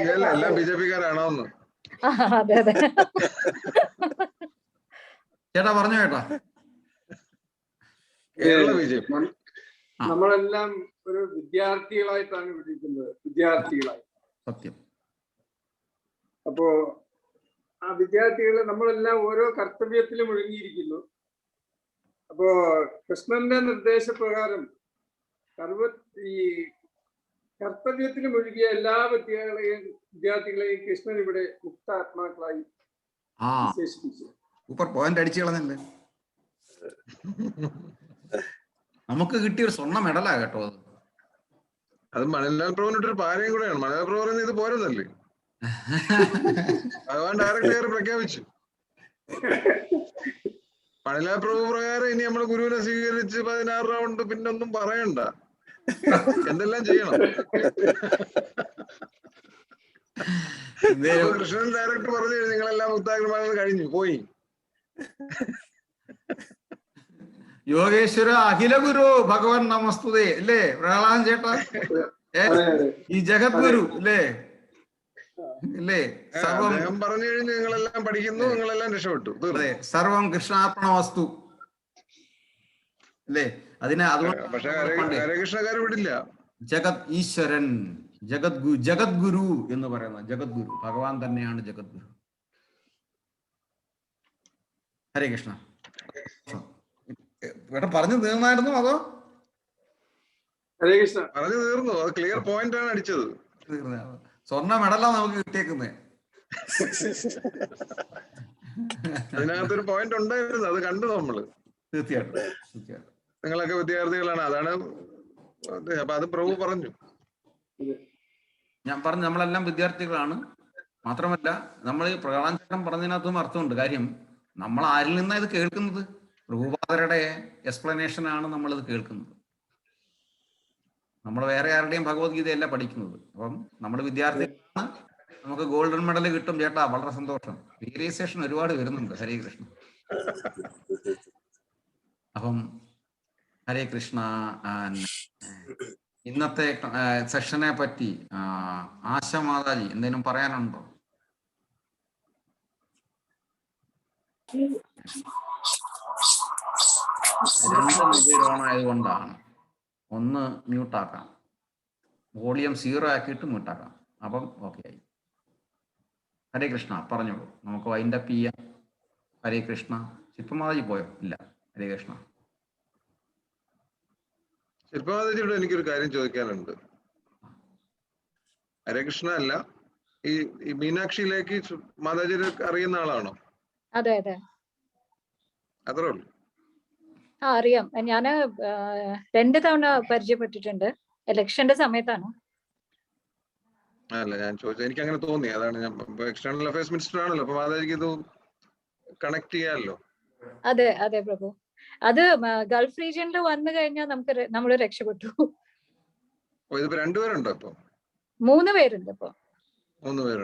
എല്ലാം ബിജെപിക്കാരാണോ? അതെ അതെ. ചേട്ടാ പറഞ്ഞു ചേട്ടാ. കേരള ബിജെപി നമ്മളെല്ലാം ഒരു വിദ്യാർത്ഥികളായിട്ടാണ് വിളിക്കുന്നത്, വിദ്യാർത്ഥികളായി. സത്യം. അപ്പോ ആ വിദ്യാർത്ഥികളെ നമ്മളെല്ലാം ഓരോ കർത്തവ്യത്തിലും ഒഴുങ്ങിയിരിക്കുന്നു. അപ്പോ കൃഷ്ണന്റെ നിർദ്ദേശപ്രകാരം ഈ കർത്തവ്യത്തിൽ മുഴുകിയ എല്ലാ വിദ്യാർത്ഥികളെയും കൃഷ്ണൻ ഇവിടെ മുക്താത്മാക്കളായി വിശേഷിപ്പിച്ചു. സൂപ്പർ പോയിന്റ് അടിച്ചു കളഞ്ഞല്ലേ. നമുക്ക് കിട്ടിയ ഒരു സ്വർണ്ണ മെഡലാ കേട്ടോ അത്. മണിലാൽ പ്രഭുവിനൊരു പാരയും കൂടെയാണ്. മണിലാൽ പ്രഭു പറയുന്നത് ഇത് പോരെന്നല്ലേ, ഭഗവാൻ ഡയറക്റ്റ് പ്രഖ്യാപിച്ചു. മണിലാൽ പ്രഭു പ്രകാരം ഇനി നമ്മൾ ഗുരുവിനെ സ്വീകരിച്ച് 16 റൗണ്ട് പിന്നൊന്നും പറയണ്ട, എന്തെല്ലാം ചെയ്യണം. കൃഷ്ണൻ ഡയറക്റ്റ് പറഞ്ഞു, നിങ്ങളെല്ലാം മുക്താഗ്രഹം കഴിഞ്ഞു പോയി. യോഗേശ്വര അഖില ഗുരു ഭഗവാൻ നമസ്തുതേ അല്ലേ പ്രഹ്ലാദൻ ചേട്ടാ? ഈ ജഗദ്ഗുരു അല്ലേ? സർവം പറഞ്ഞു കഴിഞ്ഞ് നിങ്ങളെല്ലാം പഠിക്കുന്നു, നിങ്ങളെല്ലാം രക്ഷപ്പെട്ടു. അതെ, സർവം കൃഷ്ണാർപ്പണമസ്തു അല്ലേ? അതിനെ പക്ഷെ ഹരകൃഷ്ണക്കാർ വിടില്ല. ജഗത് ഈശ്വരൻ, ജഗദ്ഗുരു എന്ന് പറയുന്ന ജഗദ്ഗുരു ഭഗവാൻ തന്നെയാണ് ജഗദ്ഗുരു. ഹരേ കൃഷ്ണ. ഇവിടെ പറഞ്ഞു തീർന്നായിരുന്നു അതോ? ഹരേ കൃഷ്ണ പറഞ്ഞു തീർന്നു. അത് ക്ലിയർ പോയിന്റ് ആണ് അടിച്ചത്. സ്വർണ്ണ മെഡലാ നമുക്ക് കിട്ടിയേക്കുന്നേ. അതിനകത്തൊരു പോയിന്റ് ഉണ്ടായിരുന്നു, അത് കണ്ടു നമ്മള്. തീർച്ചയായിട്ടും നിങ്ങളൊക്കെ വിദ്യാർത്ഥികളാണ്, അതാണ്. അപ്പൊ അത് പ്രഭു പറഞ്ഞു. ഞാൻ പറഞ്ഞു നമ്മളെല്ലാം വിദ്യാർത്ഥികളാണ്. മാത്രമല്ല നമ്മൾ ഈ പ്രഹ്ലാദൻ പറഞ്ഞതിനകത്തും അർത്ഥമുണ്ട്. കാര്യം നമ്മൾ ആരിൽ നിന്നാണ് ഇത് കേൾക്കുന്നത്? പ്രഭുപാദരുടെ എക്സ്പ്ലനേഷൻ ആണ് നമ്മളിത് കേൾക്കുന്നത്. നമ്മൾ വേറെ ആരുടെയും ഭഗവത്ഗീതയല്ല പഠിക്കുന്നത്. അപ്പം നമ്മൾ വിദ്യാർത്ഥികളാണ്, നമുക്ക് ഗോൾഡൻ മെഡൽ കിട്ടും ചേട്ടാ, വളരെ സന്തോഷം. റിയലൈസേഷൻ ഒരുപാട് വരുന്നുണ്ട്. ഹരേ കൃഷ്ണ. അപ്പം ഹരേ കൃഷ്ണ. ഇന്നത്തെ സെഷനെ പറ്റി ആശ മാതാജി എന്തെങ്കിലും പറയാനുണ്ടോ? രണ്ട് മൊബൈൽ ഓൺ ആയതുകൊണ്ടാണ്. ഒന്ന് മ്യൂട്ടാക്കാം, വോളിയം 0 ആക്കിയിട്ട് മ്യൂട്ടാക്കാം. അപ്പം ഓക്കെ ആയി. ഹരേ കൃഷ്ണ, പറഞ്ഞോളൂ, നമുക്ക് വൈൻഡപ്പ് ചെയ്യാം. ഹരേ കൃഷ്ണ. ശില്പമാതാജി പോയോ? ഇല്ല. ഹരേ കൃഷ്ണ. ശില്പമാതാജിയോട് എനിക്കൊരു കാര്യം ചോദിക്കാനുണ്ട്. ഹരേ കൃഷ്ണ അല്ല, ഈ മീനാക്ഷിയിലേക്ക് മാതാജി അറിയുന്ന ആളാണോ? അതെ അതെ, അത്രേ ഉള്ളൂ. അറിയാം. ഞാന് 2 തവണ പരിചയപ്പെട്ടിട്ടുണ്ട്. ഇലക്ഷന്റെ സമയത്താണ്. അല്ല, ഞാൻ ചോദിച്ചത്, എനിക്ക് അങ്ങനെ തോന്നി, അതാണ് ഞാൻ. എക്സ്റ്റേണൽ അഫയേഴ്സ് മിനിസ്റ്റർ ആണല്ലോ, അപ്പൊ മാതാജിക്ക് ഇത് കണക്ട് ചെയ്യാമല്ലോ. അതെ അതെ പ്രഭു. അത് ഗൾഫ് റീജിയനിൽ വന്നു കഴിഞ്ഞാൽ നമ്മള് രക്ഷപ്പെട്ടു. ഇതിപ്പോ 2 പേരുണ്ടോ? ഇപ്പൊ 3 പേരുണ്ട്. ഇപ്പൊ 3 പേരുണ്ട്.